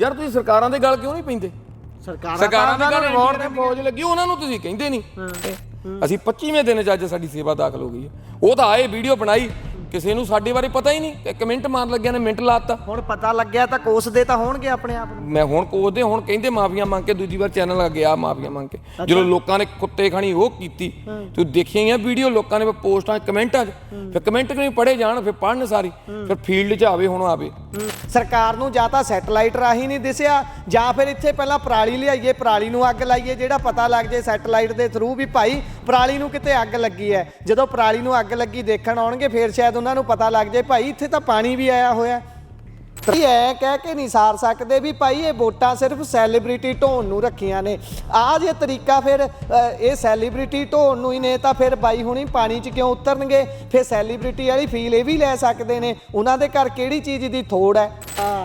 ਯਾਰ ਤੁਸੀਂ ਸਰਕਾਰਾਂ ਦੇ ਗੱਲ ਕਿਉਂ ਨਹੀਂ ਪੈਂਦੇ? ਸਰਕਾਰਾਂ ਦੀ ਗੱਲ ਰਿਵਾਰਡ ਤੇ ਫੌਜ ਲੱਗੀ, ਉਹਨਾਂ ਨੂੰ ਤੁਸੀਂ ਕਹਿੰਦੇ ਨਹੀਂ। ਅਸੀਂ 25ਵੇਂ ਦਿਨ 'ਚ ਅੱਜ ਸਾਡੀ ਸੇਵਾ ਦਾਖਲ ਹੋ ਗਈ ਹੈ। ਉਹ ਤਾਂ ਆਏ ਵੀਡੀਓ ਬਣਾਈ, ਕਿਸੇ ਨੂੰ ਸਾਡੇ ਬਾਰੇ ਪਤਾ ਹੀ ਨਹੀਂ, ਇੱਕ ਮਿੰਟ ਮਾਰ ਲੱਗਿਆ ਨੇ ਮਿੰਟ ਲਾਤਾ। ਹੁਣ ਪਤਾ ਲੱਗਿਆ ਤਾਂ ਕੋਸਦੇ ਤਾਂ ਹੋਣਗੇ ਆਪਣੇ ਆਪ ਨੂੰ। ਮੈਂ ਹੁਣ ਕੋਸਦੇ, ਹੁਣ ਕਹਿੰਦੇ ਮਾਫੀਆਂ ਮੰਗ ਕੇ ਦੂਜੀ ਵਾਰ ਚੈਨਲ ਲੱਗ ਗਿਆ ਮਾਫੀਆਂ ਮੰਗ ਕੇ। ਜਦੋਂ ਲੋਕਾਂ ਨੇ ਕੁੱਤੇ ਖਾਣੀ ਉਹ ਕੀਤੀ, ਤੂੰ ਦੇਖੀਆਂ ਹੀ ਆ ਵੀਡੀਓ, ਲੋਕਾਂ ਨੇ ਪੋਸਟਾਂ ਕਮੈਂਟਾਂ 'ਚ, ਫਿਰ ਕਮੈਂਟ ਕਿਉਂ ਪੜ੍ਹੇ ਜਾਣ, ਫਿਰ ਪੜ੍ਹਨ ਸਾਰੀ, ਫਿਰ ਫੀਲਡ 'ਚ ਆਵੇ। ਹੁਣ ਆਵੇ ਸਰਕਾਰ ਨੂੰ ਜਾਂ ਤਾਂ ਸੈਟਲਾਈਟ ਰਾਹੀਂ ਨਹੀਂ ਦਿਸਿਆ, ਜਾਂ ਫਿਰ ਇੱਥੇ ਪਹਿਲਾਂ ਪਰਾਲੀ ਲਿਆਈਏ, ਪਰਾਲੀ ਨੂੰ ਅੱਗ ਲਾਈਏ, ਜਿਹੜਾ ਪਤਾ ਲੱਗ ਜੇ ਸੈਟਲਾਈਟ ਦੇ ਥਰੂ ਵੀ ਭਾਈ ਪਰਾਲੀ ਨੂੰ ਕਿਤੇ ਅੱਗ ਲੱਗੀ ਹੈ। ਜਦੋਂ ਪਰਾਲੀ ਨੂੰ ਅੱਗ ਲੱਗੀ ਦੇਖਣ ਆਉਣਗੇ, ਫਿਰ ਸ਼ਾਇਦ ਉਹਨਾਂ ਨੂੰ ਪਤਾ ਲੱਗ ਜੇ ਭਾਈ ਇੱਥੇ ਤਾਂ ਪਾਣੀ ਵੀ ਆਇਆ ਹੋਇਆ। ਐ ਕਹਿ ਕੇ ਨਹੀਂ ਸਾਰ ਸਕਦੇ ਵੀ ਭਾਈ ਇਹ ਵੋਟਾਂ ਸਿਰਫ ਸੈਲੀਬ੍ਰਿਟੀ ਢੋਣ ਨੂੰ ਰੱਖੀਆਂ ਨੇ। ਆਹ ਜੇ ਤਰੀਕਾ ਫਿਰ ਇਹ ਸੈਲੀਬ੍ਰਿਟੀ ਢੋਣ ਨੂੰ ਹੀ ਨੇ, ਤਾਂ ਫਿਰ ਬਾਈ ਹੁਣੀ ਪਾਣੀ 'ਚ ਕਿਉਂ ਉਤਰਨਗੇ? ਫਿਰ ਸੈਲੀਬ੍ਰਿਟੀ ਵਾਲੀ ਫੀਲ ਇਹ ਵੀ ਲੈ ਸਕਦੇ ਨੇ। ਉਹਨਾਂ ਦੇ ਘਰ ਕਿਹੜੀ ਚੀਜ਼ ਦੀ ਥੋੜ ਹੈ?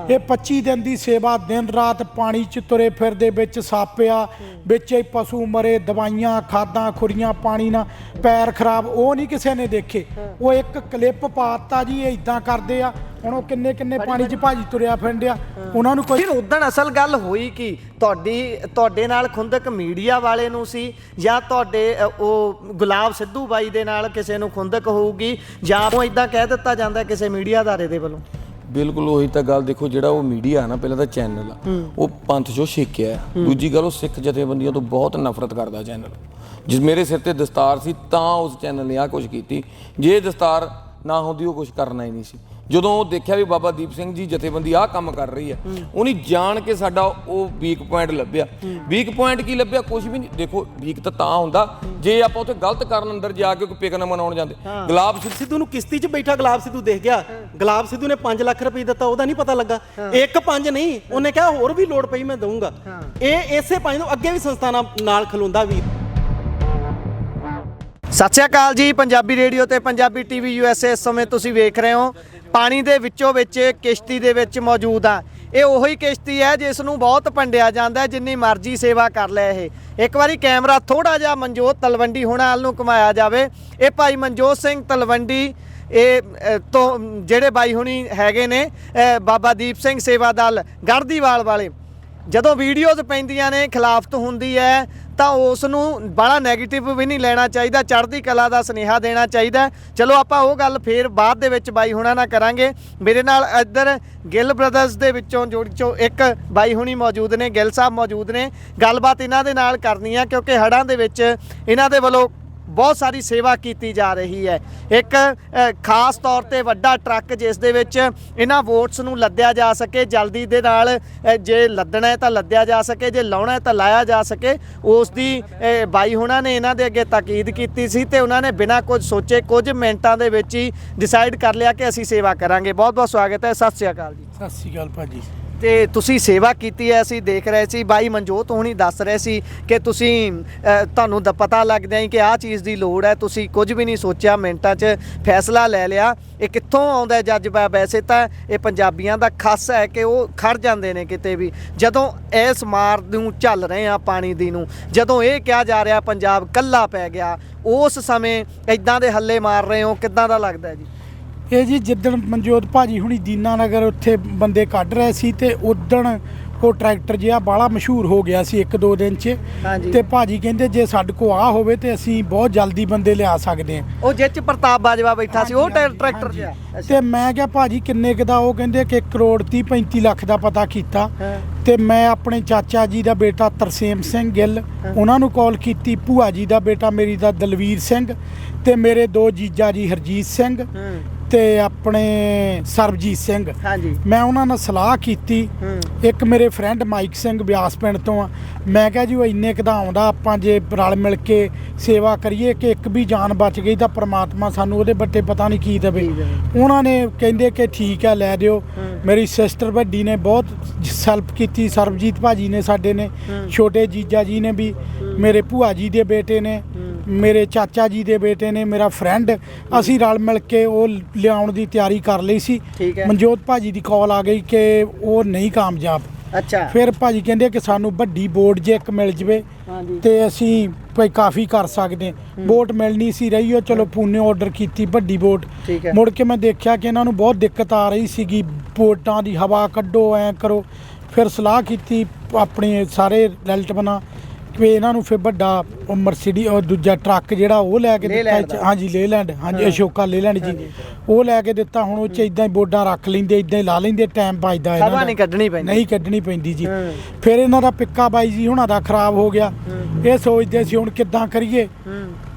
ਇਹ 25 ਦਿਨ ਦੀ ਸੇਵਾ, ਦਿਨ ਰਾਤ ਪਾਣੀ 'ਚ ਤੁਰੇ ਫਿਰਦੇ, ਵਿੱਚ ਸਾਪਿਆ, ਵਿੱਚ ਹੀ ਪਸ਼ੂ ਮਰੇ, ਦਵਾਈਆਂ ਖਾਦਾਂ ਖੁਰੀਆਂ, ਪਾਣੀ ਨਾਲ ਪੈਰ ਖਰਾਬ, ਉਹ ਨਹੀਂ ਕਿਸੇ ਨੇ ਦੇਖੇ। ਉਹ ਇੱਕ ਕਲਿੱਪ ਪਾਤਾ ਜੀ, ਇਹ ਇਦਾਂ ਕਰਦੇ ਆ। ਹੁਣ ਉਹ ਕਿੰਨੇ ਪਾਣੀ 'ਚ ਭਾਜੀ ਤੁਰਿਆ ਫਿਰਦਿਆ, ਉਹਨਾਂ ਨੂੰ ਕੋਈ। ਉਦਣ ਅਸਲ ਗੱਲ ਹੋਈ ਕੀ ਤੁਹਾਡੇ ਨਾਲ ਖੁੰਦਕ ਮੀਡੀਆ ਵਾਲੇ ਨੂੰ ਸੀ, ਜਾਂ ਤੁਹਾਡੇ ਉਹ ਗੁਲਾਬ ਸਿੱਧੂ ਬਾਈ ਦੇ ਨਾਲ ਕਿਸੇ ਨੂੰ ਖੁੰਦਕ ਹੋਊਗੀ, ਜਾਂ ਉਹ ਇਦਾਂ ਕਹਿ ਦਿੱਤਾ ਜਾਂਦਾ ਕਿਸੇ ਮੀਡੀਆ ਅਦਾਰੇ ਦੇ ਵੱਲੋਂ? ਬਿਲਕੁਲ ਉਹੀ ਤਾਂ ਗੱਲ ਦੇਖੋ, ਜਿਹੜਾ ਉਹ ਮੀਡੀਆ ਨਾ, ਪਹਿਲਾਂ ਤਾਂ ਚੈਨਲ ਆ ਉਹ ਪੰਥ 'ਚੋਂ ਛੇਕਿਆ। ਦੂਜੀ ਗੱਲ, ਉਹ ਸਿੱਖ ਜਥੇਬੰਦੀਆਂ ਤੋਂ ਬਹੁਤ ਨਫ਼ਰਤ ਕਰਦਾ ਚੈਨਲ। ਜਿਸ ਮੇਰੇ ਸਿਰ ਤੇ ਦਸਤਾਰ ਸੀ ਤਾਂ ਉਸ ਚੈਨਲ ਨੇ ਆਹ ਕੁਛ ਕੀਤੀ। ਜੇ ਦਸਤਾਰ ਨਾ ਹੁੰਦੀ ਉਹ ਕੁਛ ਕਰਨਾ ਹੀ ਨਹੀਂ ਸੀ। ਜਦੋਂ ਉਹ ਦੇਖਿਆ ਵੀ ਬਾਬਾ ਦੀਪ ਸਿੰਘ ਜੀ ਜਥੇਬੰਦੀ ਆਹ ਕੰਮ ਕਰ ਰਹੀ ਹੈ, ਉਹਨੇ ਜਾਣ ਕੇ ਸਾਡਾ ਉਹ ਵੀਕ ਪੁਆਇੰਟ ਲੱਭਿਆ। ਵੀਕ ਪੁਆਇੰਟ ਕੀ ਲੱਭਿਆ? ਕੁਛ ਵੀ ਨਹੀਂ। ਦੇਖੋ ਵੀਕ ਤਾਂ ਹੁੰਦਾ ਜੇ ਆਪਾਂ ਉੱਥੇ ਗਲਤ ਕਰਨ ਅੰਦਰ ਜਾ ਕੇ ਕੋਈ ਪਿਕਨ ਮਨਾਉਣ ਜਾਂਦੇ। ਗੁਲਾਬ ਸਿੱਧੂ ਨੂੰ ਕਿਸ਼ਤੀ 'ਚ ਬੈਠਾ ਗੁਲਾਬ ਸਿੱਧੂ ਦੇਖ ਗਿਆ, ਗੁਲਾਬ ਸਿੱਧੂ ਨੇ 5 ਲੱਖ ਰੁਪਏ ਦਿੱਤਾ, ਉਹਦਾ ਨਹੀਂ ਪਤਾ ਲੱਗਾ। ਇੱਕ 5 ਨਹੀਂ, ਉਹਨੇ ਕਿਹਾ ਹੋਰ ਵੀ ਲੋੜ ਪਈ ਮੈਂ ਦਊਂਗਾ। ਇਹ ਇਸੇ 5 ਨੂੰ ਅੱਗੇ ਵੀ ਸੰਸਥਾਨਾਂ ਨਾਲ ਖਲੋਂਦਾ ਵੀ। ਸਤਿ ਸ਼੍ਰੀ ਅਕਾਲ ਜੀ, ਪੰਜਾਬੀ ਰੇਡੀਓ ਤੇ ਪੰਜਾਬੀ ਟੀਵੀ USA ਇਸ ਸਮੇਂ ਤੁਸੀਂ ਵੇਖ ਰਹੇ ਹੋ। ਪਾਣੀ ਦੇ ਵਿੱਚੋਂ ਵਿੱਚ ਕਿਸ਼ਤੀ ਦੇ ਵਿੱਚ ਮੌਜੂਦ ਆ। ਇਹ ਉਹੀ ਕਿਸ਼ਤੀ ਹੈ ਜਿਸ ਨੂੰ ਬਹੁਤ ਭੰਡਿਆ ਜਾਂਦਾ, ਜਿੰਨੀ ਮਰਜ਼ੀ ਸੇਵਾ ਕਰ ਲੈ। ਇਹ ਇੱਕ ਵਾਰੀ ਕੈਮਰਾ ਥੋੜਾ ਜਿਹਾ ਮਨਜੋਤ ਤਲਵੰਡੀ ਹੁਣਾਂ ਵੱਲ ਨੂੰ ਘੁਮਾਇਆ ਜਾਵੇ। ਇਹ ਭਾਈ ਮਨਜੋਤ ਸਿੰਘ ਤਲਵੰਡੀ ਇਹ ਤੋਂ ਜਿਹੜੇ ਬਾਈ ਹੁਣੀ ਹੈਗੇ ਨੇ, ਬਾਬਾ ਦੀਪ ਸਿੰਘ ਸੇਵਾ ਦਲ ਗੜਦੀਵਾਲ ਵਾਲੇ, ਜਦੋਂ ਵੀਡੀਓਜ਼ ਪੈਂਦੀਆਂ ਨੇ, ਖਿਲਾਫਤ ਹੁੰਦੀ ਹੈ, ਤਾਂ ਉਸ ਨੂੰ ਬੜਾ ਨੈਗੇਟਿਵ ਵੀ ਨਹੀਂ ਲੈਣਾ ਚਾਹੀਦਾ, ਚੜ੍ਹਦੀ ਕਲਾ ਦਾ ਸੁਨੇਹਾ ਦੇਣਾ ਚਾਹੀਦਾ। ਚਲੋ ਆਪਾਂ ਉਹ ਗੱਲ ਫੇਰ ਬਾਅਦ ਦੇ ਵਿੱਚ ਬਾਈ ਹੁਣਾਂ ਨਾਲ ਕਰਾਂਗੇ। ਮੇਰੇ ਨਾਲ ਇੱਧਰ ਗਿੱਲ ਬ੍ਰਦਰਸ ਦੇ ਵਿੱਚੋਂ ਜੋੜੀ 'ਚੋਂ ਇੱਕ ਬਾਈ ਹੁਣੀ ਮੌਜੂਦ ਨੇ, ਗਿੱਲ ਸਾਹਿਬ ਮੌਜੂਦ ਨੇ। ਗੱਲਬਾਤ ਇਹਨਾਂ ਦੇ ਨਾਲ ਕਰਨੀ ਆ, ਕਿਉਂਕਿ ਹੜ੍ਹਾਂ ਦੇ ਵਿੱਚ ਇਹਨਾਂ ਦੇ ਵੱਲੋਂ ਬਹੁਤ ਸਾਰੀ ਸੇਵਾ ਕੀਤੀ ਜਾ ਰਹੀ ਹੈ। ਇੱਕ ਖਾਸ ਤੌਰ ਤੇ ਵੱਡਾ ਟਰੱਕ ਜਿਸ ਦੇ ਵਿੱਚ ਇਹਨਾਂ ਵੋਟਸ ਨੂੰ ਲੱਦਿਆ ਜਾ ਸਕੇ, ਜਲਦੀ ਦੇ ਨਾਲ, ਜੇ ਲੱਦਣਾ ਹੈ ਤਾਂ ਲੱਦਿਆ ਜਾ ਸਕੇ, ਜੇ ਲਾਉਣਾ ਹੈ ਤਾਂ ਲਾਇਆ ਜਾ ਸਕੇ, ਉਸ ਦੀ ਬਾਈ ਹੁਣਾਂ ਨੇ ਇਹਨਾਂ ਦੇ ਅੱਗੇ ਤਾਕੀਦ ਕੀਤੀ ਸੀ, ਤੇ ਉਹਨਾਂ ਨੇ ਬਿਨਾਂ ਕੁਝ ਸੋਚੇ ਕੁਝ ਮਿੰਟਾਂ ਦੇ ਵਿੱਚ ਹੀ ਡਿਸਾਈਡ ਕਰ ਲਿਆ ਕਿ ਅਸੀਂ ਸੇਵਾ ਕਰਾਂਗੇ। ਬਹੁਤ ਬਹੁਤ ਸਵਾਗਤ ਹੈ। ਸਤਿ ਸ਼੍ਰੀ ਅਕਾਲ ਜੀ। ਸਤਿ ਸ਼੍ਰੀ ਅਕਾਲ ਭਾਜੀ। ਤੇ ਤੁਸੀਂ ਸੇਵਾ ਕੀਤੀ ਹੈ, ਅਸੀਂ ਦੇਖ ਰਹੇ ਸੀ। ਬਾਈ ਮਨਜੋਤ ਹੁਣੀ ਦੱਸ ਰਹੇ ਸੀ ਕਿ ਤੁਸੀਂ ਤੁਹਾਨੂੰ ਪਤਾ ਲੱਗਦਾ ਹੀ ਕਿ ਆਹ ਚੀਜ਼ ਦੀ ਲੋੜ ਹੈ, ਤੁਸੀਂ ਕੁਝ ਵੀ ਨਹੀਂ ਸੋਚਿਆ, ਮਿੰਟਾਂ 'ਚ ਫੈਸਲਾ ਲੈ ਲਿਆ। ਇਹ ਕਿੱਥੋਂ ਆਉਂਦਾ ਜਜ਼ਬਾ? ਵੈਸੇ ਤਾਂ ਇਹ ਪੰਜਾਬੀਆਂ ਦਾ ਖਾਸ ਹੈ ਕਿ ਉਹ ਖੜ ਜਾਂਦੇ ਨੇ ਕਿਤੇ ਵੀ। ਜਦੋਂ ਇਸ ਮਾਰ ਨੂੰ ਝੱਲ ਰਹੇ ਆ ਪਾਣੀ ਦੀ ਨੂੰ, ਜਦੋਂ ਇਹ ਕਿਹਾ ਜਾ ਰਿਹਾ ਪੰਜਾਬ ਕੱਲਾ ਪੈ ਗਿਆ, ਉਸ ਸਮੇਂ ਇੱਦਾਂ ਦੇ ਹੱਲੇ ਮਾਰ ਰਹੇ ਹੋ, ਕਿੱਦਾਂ ਦਾ ਲੱਗਦਾ ਜੀ? ਇਹ ਜੀ ਜਿੱਦਣ ਮਨਜੋਤ ਭਾਜੀ ਹੁਣੀ ਦੀਨਾਨਗਰ ਉੱਥੇ ਬੰਦੇ ਕੱਢ ਰਹੇ ਸੀ, ਤੇ ਉਦਣ ਉਹ ਟਰੈਕਟਰ ਜਿਹਾ ਬਾਹਲਾ ਮਸ਼ਹੂਰ ਹੋ ਗਿਆ ਸੀ 1-2 ਦਿਨ 'ਚ। ਤੇ ਭਾਜੀ ਕਹਿੰਦੇ ਜੇ ਸਾਡੇ ਕੋਲ ਆ ਹੋਵੇ ਤੇ ਅਸੀਂ ਬਹੁਤ ਜਲਦੀ ਬੰਦੇ ਲਿਆ ਸਕਦੇ ਹਾਂ। ਉਹ ਜਿਹ 'ਚ ਪ੍ਰਤਾਪ ਬਾਜਵਾ ਬੈਠਾ ਸੀ, ਉਹ ਟਰੈਕਟਰ ਜਿਹਾ। ਤੇ ਮੈਂ ਕਿਹਾ ਭਾਜੀ ਕਿੰਨੇ ਕੁ ਦਾ? ਉਹ ਕਹਿੰਦੇ ਕਿ 1,30,35 ਲੱਖ ਦਾ ਪਤਾ ਕੀਤਾ। ਤੇ ਮੈਂ ਆਪਣੇ ਚਾਚਾ ਜੀ ਦਾ ਬੇਟਾ ਤਰਸੇਮ ਸਿੰਘ ਗਿੱਲ, ਉਹਨਾਂ ਨੂੰ ਕਾਲ ਕੀਤੀ। ਭੂਆ ਜੀ ਦਾ ਬੇਟਾ ਮੇਰੀ ਦਾ ਦਲਵੀਰ ਸਿੰਘ, ਤੇ ਮੇਰੇ 2 ਜੀਜਾ ਜੀ ਹਰਜੀਤ ਸਿੰਘ ਤੇ ਆਪਣੇ ਸਰਬਜੀਤ ਸਿੰਘ। ਮੈਂ ਉਹਨਾਂ ਨਾਲ ਸਲਾਹ ਕੀਤੀ। ਇੱਕ ਮੇਰੇ ਫਰੈਂਡ ਮਾਈਕ ਸਿੰਘ ਬਿਆਸ ਪਿੰਡ ਤੋਂ ਆ। ਮੈਂ ਕਿਹਾ ਜੀ ਉਹ ਇੰਨੇ ਕੁ ਦਾ ਆਉਂਦਾ, ਆਪਾਂ ਜੇ ਰਲ ਮਿਲ ਕੇ ਸੇਵਾ ਕਰੀਏ ਕਿ ਇੱਕ ਵੀ ਜਾਨ ਬਚ ਗਈ ਤਾਂ ਪ੍ਰਮਾਤਮਾ ਸਾਨੂੰ ਉਹਦੇ ਬੱਟੇ ਪਤਾ ਨਹੀਂ ਕੀ ਦੇਵੇ। ਉਹਨਾਂ ਨੇ ਕਹਿੰਦੇ ਕਿ ਠੀਕ ਹੈ ਲੈ ਦਿਓ। ਮੇਰੀ ਸਿਸਟਰ ਵੱਡੀ ਨੇ ਬਹੁਤ ਹੈਲਪ ਕੀਤੀ, ਸਰਬਜੀਤ ਭਾਜੀ ਨੇ ਸਾਡੇ ਨੇ, ਛੋਟੇ ਜੀਜਾ ਜੀ ਨੇ ਵੀ, ਮੇਰੇ ਭੂਆ ਜੀ ਦੇ ਬੇਟੇ ਨੇ, ਮੇਰੇ ਚਾਚਾ ਜੀ ਦੇ ਬੇਟੇ ਨੇ, ਮੇਰਾ ਫਰੈਂਡ, ਅਸੀਂ ਰਲ ਮਿਲ ਕੇ ਉਹ ਲਿਆਉਣ ਦੀ ਤਿਆਰੀ ਕਰ ਲਈ ਸੀ। ਮਨਜੋਤ ਭਾਜੀ ਦੀ ਕਾਲ ਆ ਗਈ ਕਿ ਉਹ ਨਹੀਂ ਕਾਮਯਾਬ। ਫਿਰ ਭਾਜੀ ਕਹਿੰਦੇ ਕਿ ਸਾਨੂੰ ਵੱਡੀ ਬੋਟ ਜੇ ਇੱਕ ਮਿਲ ਜਵੇ ਤੇ ਅਸੀਂ ਭਾਈ ਕਾਫੀ ਕਰ ਸਕਦੇ। ਬੋਟ ਮਿਲਣੀ ਸੀ ਰਹੀ ਉਹ, ਚਲੋ ਪੂਨੇ ਆਰਡਰ ਕੀਤੀ ਵੱਡੀ ਬੋਟ। ਮੁੜ ਕੇ ਮੈਂ ਦੇਖਿਆ ਕਿ ਇਹਨਾਂ ਨੂੰ ਬਹੁਤ ਦਿੱਕਤ ਆ ਰਹੀ ਸੀਗੀ, ਬੋਟਾਂ ਦੀ ਹਵਾ ਕੱਢੋ, ਐਂ ਕਰੋ। ਫਿਰ ਸਲਾਹ ਕੀਤੀ ਆਪਣੇ ਸਾਰੇ ਰਿਲੇਟਿਵ ਨਾਲ ਵੀ ਇਹਨਾਂ ਨੂੰ ਫਿਰ ਵੱਡਾ ਉਹ ਮਰਸੀਡੀ ਉਹ ਦੂਜਾ ਟਰੱਕ ਜਿਹੜਾ ਉਹ ਲੈ ਕੇ ਦਿੱਤਾ ਹਾਂਜੀ ਲੇਲੈਂਡ ਹਾਂਜੀ ਅਸ਼ੋਕਾ ਲੇਲੈਂਡ ਜੀ ਉਹ ਲੈ ਕੇ ਦਿੱਤਾ। ਹੁਣ ਉਹ 'ਚ ਇਦਾਂ ਹੀ ਬੋਰਡਾਂ ਰੱਖ ਲੈਂਦੇ ਇਦਾਂ ਹੀ ਲਾ ਲੈਂਦੇ ਟਾਈਮ ਬਚਦਾ ਇਹਨਾਂ ਦਾ ਨਹੀਂ ਕੱਢਣੀ ਪੈਂਦੀ ਜੀ। ਫਿਰ ਇਹਨਾਂ ਦਾ ਪਿੱਕਾ ਬਾਈ ਜੀ ਹੁਣਾਂ ਦਾ ਖਰਾਬ ਹੋ ਗਿਆ। ਇਹ ਸੋਚਦੇ ਸੀ ਹੁਣ ਕਿੱਦਾਂ ਕਰੀਏ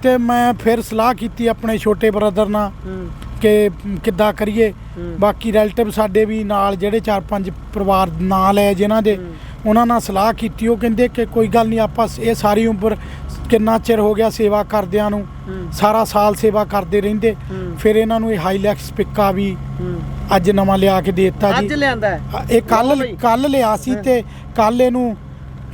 ਤੇ ਮੈਂ ਫਿਰ ਸਲਾਹ ਕੀਤੀ ਆਪਣੇ ਛੋਟੇ ਬ੍ਰਦਰ ਨਾਲ ਕਿ ਕਿੱਦਾਂ ਕਰੀਏ। ਬਾਕੀ ਰਿਲੇਟਿਵ ਸਾਡੇ ਵੀ ਨਾਲ ਜਿਹੜੇ 4-5 ਪਰਿਵਾਰ ਨਾਲ ਹੈ ਜਿਨ੍ਹਾਂ ਦੇ ਉਹਨਾਂ ਨਾਲ ਸਲਾਹ ਕੀਤੀ। ਉਹ ਕਹਿੰਦੇ ਕਿ ਕੋਈ ਗੱਲ ਨਹੀਂ ਆਪਾਂ ਇਹ ਸਾਰੀ ਉਮਰ ਕਿੰਨਾ ਚਿਰ ਹੋ ਗਿਆ ਸੇਵਾ ਕਰਦਿਆਂ ਨੂੰ ਸਾਰਾ ਸਾਲ ਸੇਵਾ ਕਰਦੇ ਰਹਿੰਦੇ। ਫਿਰ ਇਹਨਾਂ ਨੂੰ ਇਹ ਹਾਈਲੈਕਸ ਪਿੱਕਾ ਵੀ ਅੱਜ ਨਵਾਂ ਲਿਆ ਕੇ ਦੇ ਦਿੱਤਾ ਜੀ। ਅੱਜ ਲਿਆਂਦਾ ਇਹ ਕੱਲ ਲਿਆ ਸੀ ਤੇ ਕੱਲ ਇਹਨੂੰ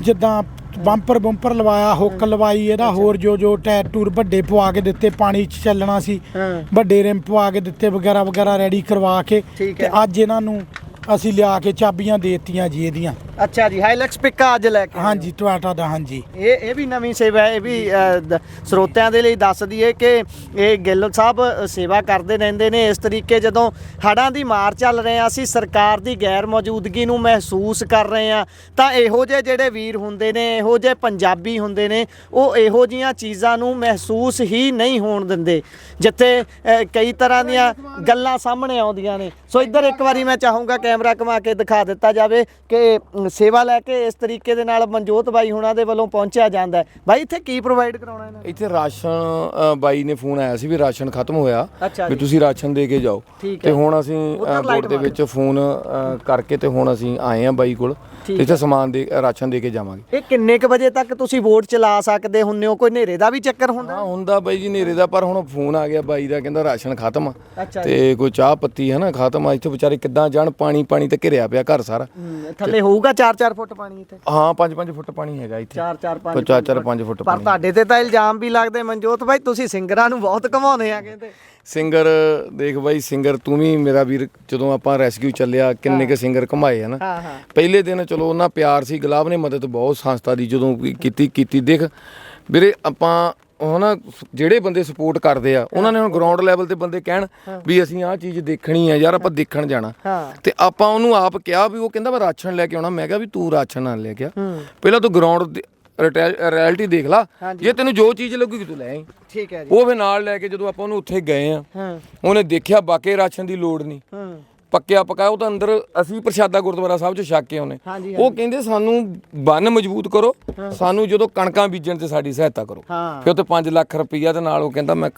ਜਿੱਦਾਂ ਬੰਪਰ ਲਵਾਇਆ ਹੁੱਕ ਲਵਾਈ ਇਹਦਾ ਹੋਰ ਜੋ ਟਾਇਰ ਟੂਰ ਵੱਡੇ ਪਵਾ ਕੇ ਦਿੱਤੇ ਪਾਣੀ 'ਚ ਚੱਲਣਾ ਸੀ ਵੱਡੇ ਰਿਮ ਪਵਾ ਕੇ ਦਿੱਤੇ ਵਗੈਰਾ ਰੈਡੀ ਕਰਵਾ ਕੇ ਤੇ ਅੱਜ ਇਹਨਾਂ ਨੂੰ ਅਸੀਂ ਲਿਆ ਕੇ ਚਾਬੀਆਂ ਦੇ ਦਿੱਤੀਆਂ ਜੀ ਇਹਦੀਆਂ। ਅੱਛਾ ਜੀ ਹਾਈਲੈਕਸ ਪਿੱਕਾ ਅੱਜ ਲੈ ਕੇ ਹਾਂਜੀ ਟੋਇਟਾ ਦਾ ਹਾਂਜੀ। ਇਹ ਵੀ ਨਵੀਂ ਸੇਵਾ ਹੈ। ਇਹ ਵੀ ਸਰੋਤਿਆਂ ਦੇ ਲਈ ਦੱਸ ਦਈਏ ਕਿ ਇਹ ਗਿੱਲ ਸਾਹਿਬ ਸੇਵਾ ਕਰਦੇ ਰਹਿੰਦੇ ਨੇ ਇਸ ਤਰੀਕੇ। ਜਦੋਂ ਹੜ੍ਹਾਂ ਦੀ ਮਾਰ ਚੱਲ ਰਹੇ ਆ ਅਸੀਂ ਸਰਕਾਰ ਦੀ ਗੈਰ ਮੌਜੂਦਗੀ ਨੂੰ ਮਹਿਸੂਸ ਕਰ ਰਹੇ ਆ ਤਾਂ ਇਹੋ ਜਿਹੇ ਜਿਹੜੇ ਵੀਰ ਹੁੰਦੇ ਨੇ ਇਹੋ ਜਿਹੇ ਪੰਜਾਬੀ ਹੁੰਦੇ ਨੇ ਉਹ ਇਹੋ ਜਿਹੀਆਂ ਚੀਜ਼ਾਂ ਨੂੰ ਮਹਿਸੂਸ ਹੀ ਨਹੀਂ ਹੋਣ ਦਿੰਦੇ ਜਿੱਥੇ ਕਈ ਤਰ੍ਹਾਂ ਦੀਆਂ ਗੱਲਾਂ ਸਾਹਮਣੇ ਆਉਂਦੀਆਂ ਨੇ। ਸੋ ਇੱਧਰ ਇੱਕ ਵਾਰੀ ਮੈਂ ਚਾਹੂੰਗਾ ਕੈਮਰਾ ਘੁਮਾ ਕੇ ਦਿਖਾ ਦਿੱਤਾ ਜਾਵੇ ਕਿ ਸੇਵਾ ਲੈ ਕੇ ਇਸ ਤਰੀਕੇ ਦੇ ਨਾਲ ਮਨਜੋਤ ਬਾਈ ਹੁਣਾਂ ਦੇ ਵੱਲੋਂ ਪਹੁੰਚਿਆ ਜਾਂਦਾ ਹੈ। ਬਾਈ ਇੱਥੇ ਕੀ ਪ੍ਰੋਵਾਈਡ ਕਰਾਉਣਾ ਇਹਨਾਂ ਨੇ? ਇੱਥੇ ਰਾਸ਼ਨ ਬਾਈ ਨੇ ਫੋਨ ਆਇਆ ਸੀ ਵੀ ਰਾਸ਼ਨ ਖਤਮ ਹੋਇਆ ਵੀ ਤੁਸੀਂ ਰਾਸ਼ਨ ਦੇ ਕੇ ਜਾਓ ਤੇ ਹੁਣ ਅਸੀਂ ਬੋਰਡ ਦੇ ਵਿੱਚ ਫੋਨ ਕਰਕੇ ਤੇ ਹੁਣ ਅਸੀਂ ਆਏ ਆ ਬਾਈ ਕੋਲ ਇੱਥੇ ਸਮਾਨ ਦੇ ਰਾਸ਼ਨ ਦੇ ਕੇ ਜਾਵਾਂਗੇ। ਇਹ ਕਿੰਨੇ ਕੁ ਵਜੇ ਤੱਕ ਤੁਸੀਂ ਵੋਟ ਚਲਾ ਸਕਦੇ ਹੁੰਦੇ ਹੋ? ਕੋਈ ਹਨੇਰੇ ਦਾ ਵੀ ਚੱਕਰ ਹੁੰਦਾ? ਹਾਂ ਹੁੰਦਾ ਬਾਈ ਜੀ ਹਨੇਰੇ ਦਾ ਪਰ ਹੁਣ ਫੋਨ ਆ ਗਿਆ ਬਾਈ ਦਾ ਕਹਿੰਦਾ ਰਾਸ਼ਨ ਖਤਮ ਤੇ ਕੋਈ ਚਾਹ ਪੱਤੀ ਹੈ ਨਾ ਖਤਮ ਆ। ਇੱਥੇ ਵਿਚਾਰੇ ਕਿੱਦਾਂ ਜਾਣ ਪਾਣੀ ਤੇ ਘਿਰਿਆ ਪਿਆ ਘਰ ਸਾਰਾ। ਥੱਲੇ ਹੋਊਗਾ 4-4 ਫੁੱਟ ਪਾਣੀ ਇੱਥੇ? ਹਾਂ 5-5 ਫੁੱਟ ਪਾਣੀ ਹੈਗਾ ਇੱਥੇ 4-5 ਫੁੱਟ। ਪਰ ਤੁਹਾਡੇ ਤੇ ਤਾਂ ਇਲਜ਼ਾਮ ਵੀ ਲੱਗਦੇ ਮਨਜੋਤ ਬਾਈ ਤੁਸੀਂ ਸਿੰਗਰਾਂ ਨੂੰ ਬਹੁਤ ਘਮਾਉਂਦੇ ਆ ਕਹਿੰਦੇ। ਸਿੰਗਰ ਦੇਖ ਬਾਈ ਸਿੰਗਰ ਤੂੰ ਵੀ ਮੇਰਾ ਵੀਰ ਜਦੋਂ ਆਪਾਂ ਰੈਸਕਿਊ ਚੱਲਿਆ ਕਿੰਨੇ ਕੇ ਸਿੰਗਰ ਘਮਾਏ ਹਨ। ਪਹਿਲੇ ਦਿਨ ਚਲੋ ਉਹਨਾਂ ਪਿਆਰ ਸੀ ਗੁਲਾਬ ਨੇ ਮਦਦ ਬਹੁਤ ਸੰਸਥਾ ਦੀ ਜਦੋਂ ਕੀਤੀ ਦੇਖ ਵੀਰੇ ਆਪਾਂ ਹੁਣ ਜਿਹੜੇ ਬੰਦੇ ਸਪੋਰਟ ਕਰਦੇ ਆ ਉਹਨਾਂ ਨੇ ਹੁਣ ਗਰਾਊਂਡ ਲੈਵਲ ਤੇ ਬੰਦੇ ਕਹਿਣ ਵੀ ਅਸੀਂ ਆਹ ਚੀਜ਼ ਦੇਖਣੀ ਆ ਯਾਰ ਆਪਾਂ ਦੇਖਣ ਜਾਣਾ ਤੇ ਆਪਾਂ ਉਹਨੂੰ ਆਪ ਕਿਹਾ ਵੀ ਉਹ ਕਹਿੰਦਾ ਮੈਂ ਰਾਸ਼ਨ ਲੈ ਕੇ ਆਉਣਾ। ਮੈਂ ਕਿਹਾ ਵੀ ਤੂੰ ਰਾਸ਼ਨ ਨਾਲ ਲੈ ਕੇ ਪਹਿਲਾਂ ਤੂੰ ਗਰਾਊਂਡ ਰਿਐਲਿਟੀ ਦੇਖ ਲਾ ਜੇ ਤੈਨੂੰ ਜੋ ਚੀਜ਼ ਲੱਗੂਗੀ ਤੂੰ ਲੈ ਆਈ। ਠੀਕ ਹੈ ਜੀ। ਉਹ ਫਿਰ ਨਾਲ ਲੈ ਕੇ ਜਦੋਂ ਆਪਾਂ ਉਹਨੂੰ ਉੱਥੇ ਗਏ ਆ ਉਹਨੇ ਦੇਖਿਆ ਬਾਕੀ ਰਾਸ਼ਨ ਦੀ ਲੋੜ ਨਹੀਂ ਪੱਕਿਆ ਪਕਾਇਆ ਉਹ ਤਾਂ ਅੰਦਰ ਅਸੀਂ ਪ੍ਰਸ਼ਾਦਾ ਗੁਰਦੁਆਰਾ ਸਾਹਿਬ 'ਚ ਛੱਕ ਕੇ ਆਉਨੇ। ਉਹ ਕਹਿੰਦੇ ਸਾਨੂੰ ਬੰਨ ਮਜ਼ਬੂਤ ਕਰੋ ਸਾਨੂੰ ਜਦੋਂ ਕਣਕਾਂ ਬੀਜਣ ਤੇ ਸਾਡੀ ਸਹਾਇਤਾ ਕਰੋ। ਫਿਰ ਉੱਥੇ 5 ਲੱਖ ਰੁਪਈਆ ਤੇ ਨਾਲ ਉਹ ਕਹਿੰਦਾ ਮੈਂ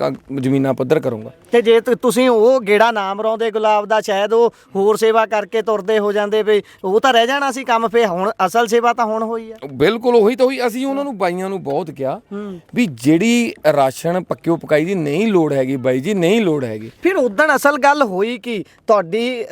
ਜ਼ਮੀਨਾਂ ਪੱਧਰ ਕਰੂੰਗਾ। ਤੇ ਜੇ ਤੁਸੀਂ ਉਹ ਗੇੜਾ ਨਾ ਮਰਾਉਂਦੇ ਗੁਲਾਬ ਦਾ ਸ਼ਾਇਦ ਉਹ ਹੋਰ ਸੇਵਾ ਕਰਕੇ ਤੁਰਦੇ ਹੋ ਜਾਂਦੇ ਵੀ ਉਹ ਤਾਂ ਰਹਿ ਜਾਣਾ ਸੀ ਕੰਮ। ਫਿਰ ਹੁਣ ਅਸਲ ਸੇਵਾ ਤਾਂ ਹੁਣ ਹੋਈ ਆ। ਬਿਲਕੁਲ ਉਹੀ ਤਾਂ ਹੋਈ। ਅਸੀਂ ਉਹਨਾਂ ਨੂੰ ਬਾਈਆਂ ਨੂੰ ਬਹੁਤ ਕਿਹਾ ਵੀ ਜਿਹੜੀ ਰਾਸ਼ਨ ਪੱਕਿਓ ਪਕਾਈ ਦੀ ਨਹੀਂ ਲੋੜ ਹੈਗੀ ਬਾਈ ਜੀ ਨਹੀਂ ਲੋੜ ਹੈਗੀ। ਫਿਰ ਉਦਣ ਅਸਲ ਗੱਲ ਹੋਈ ਕਿ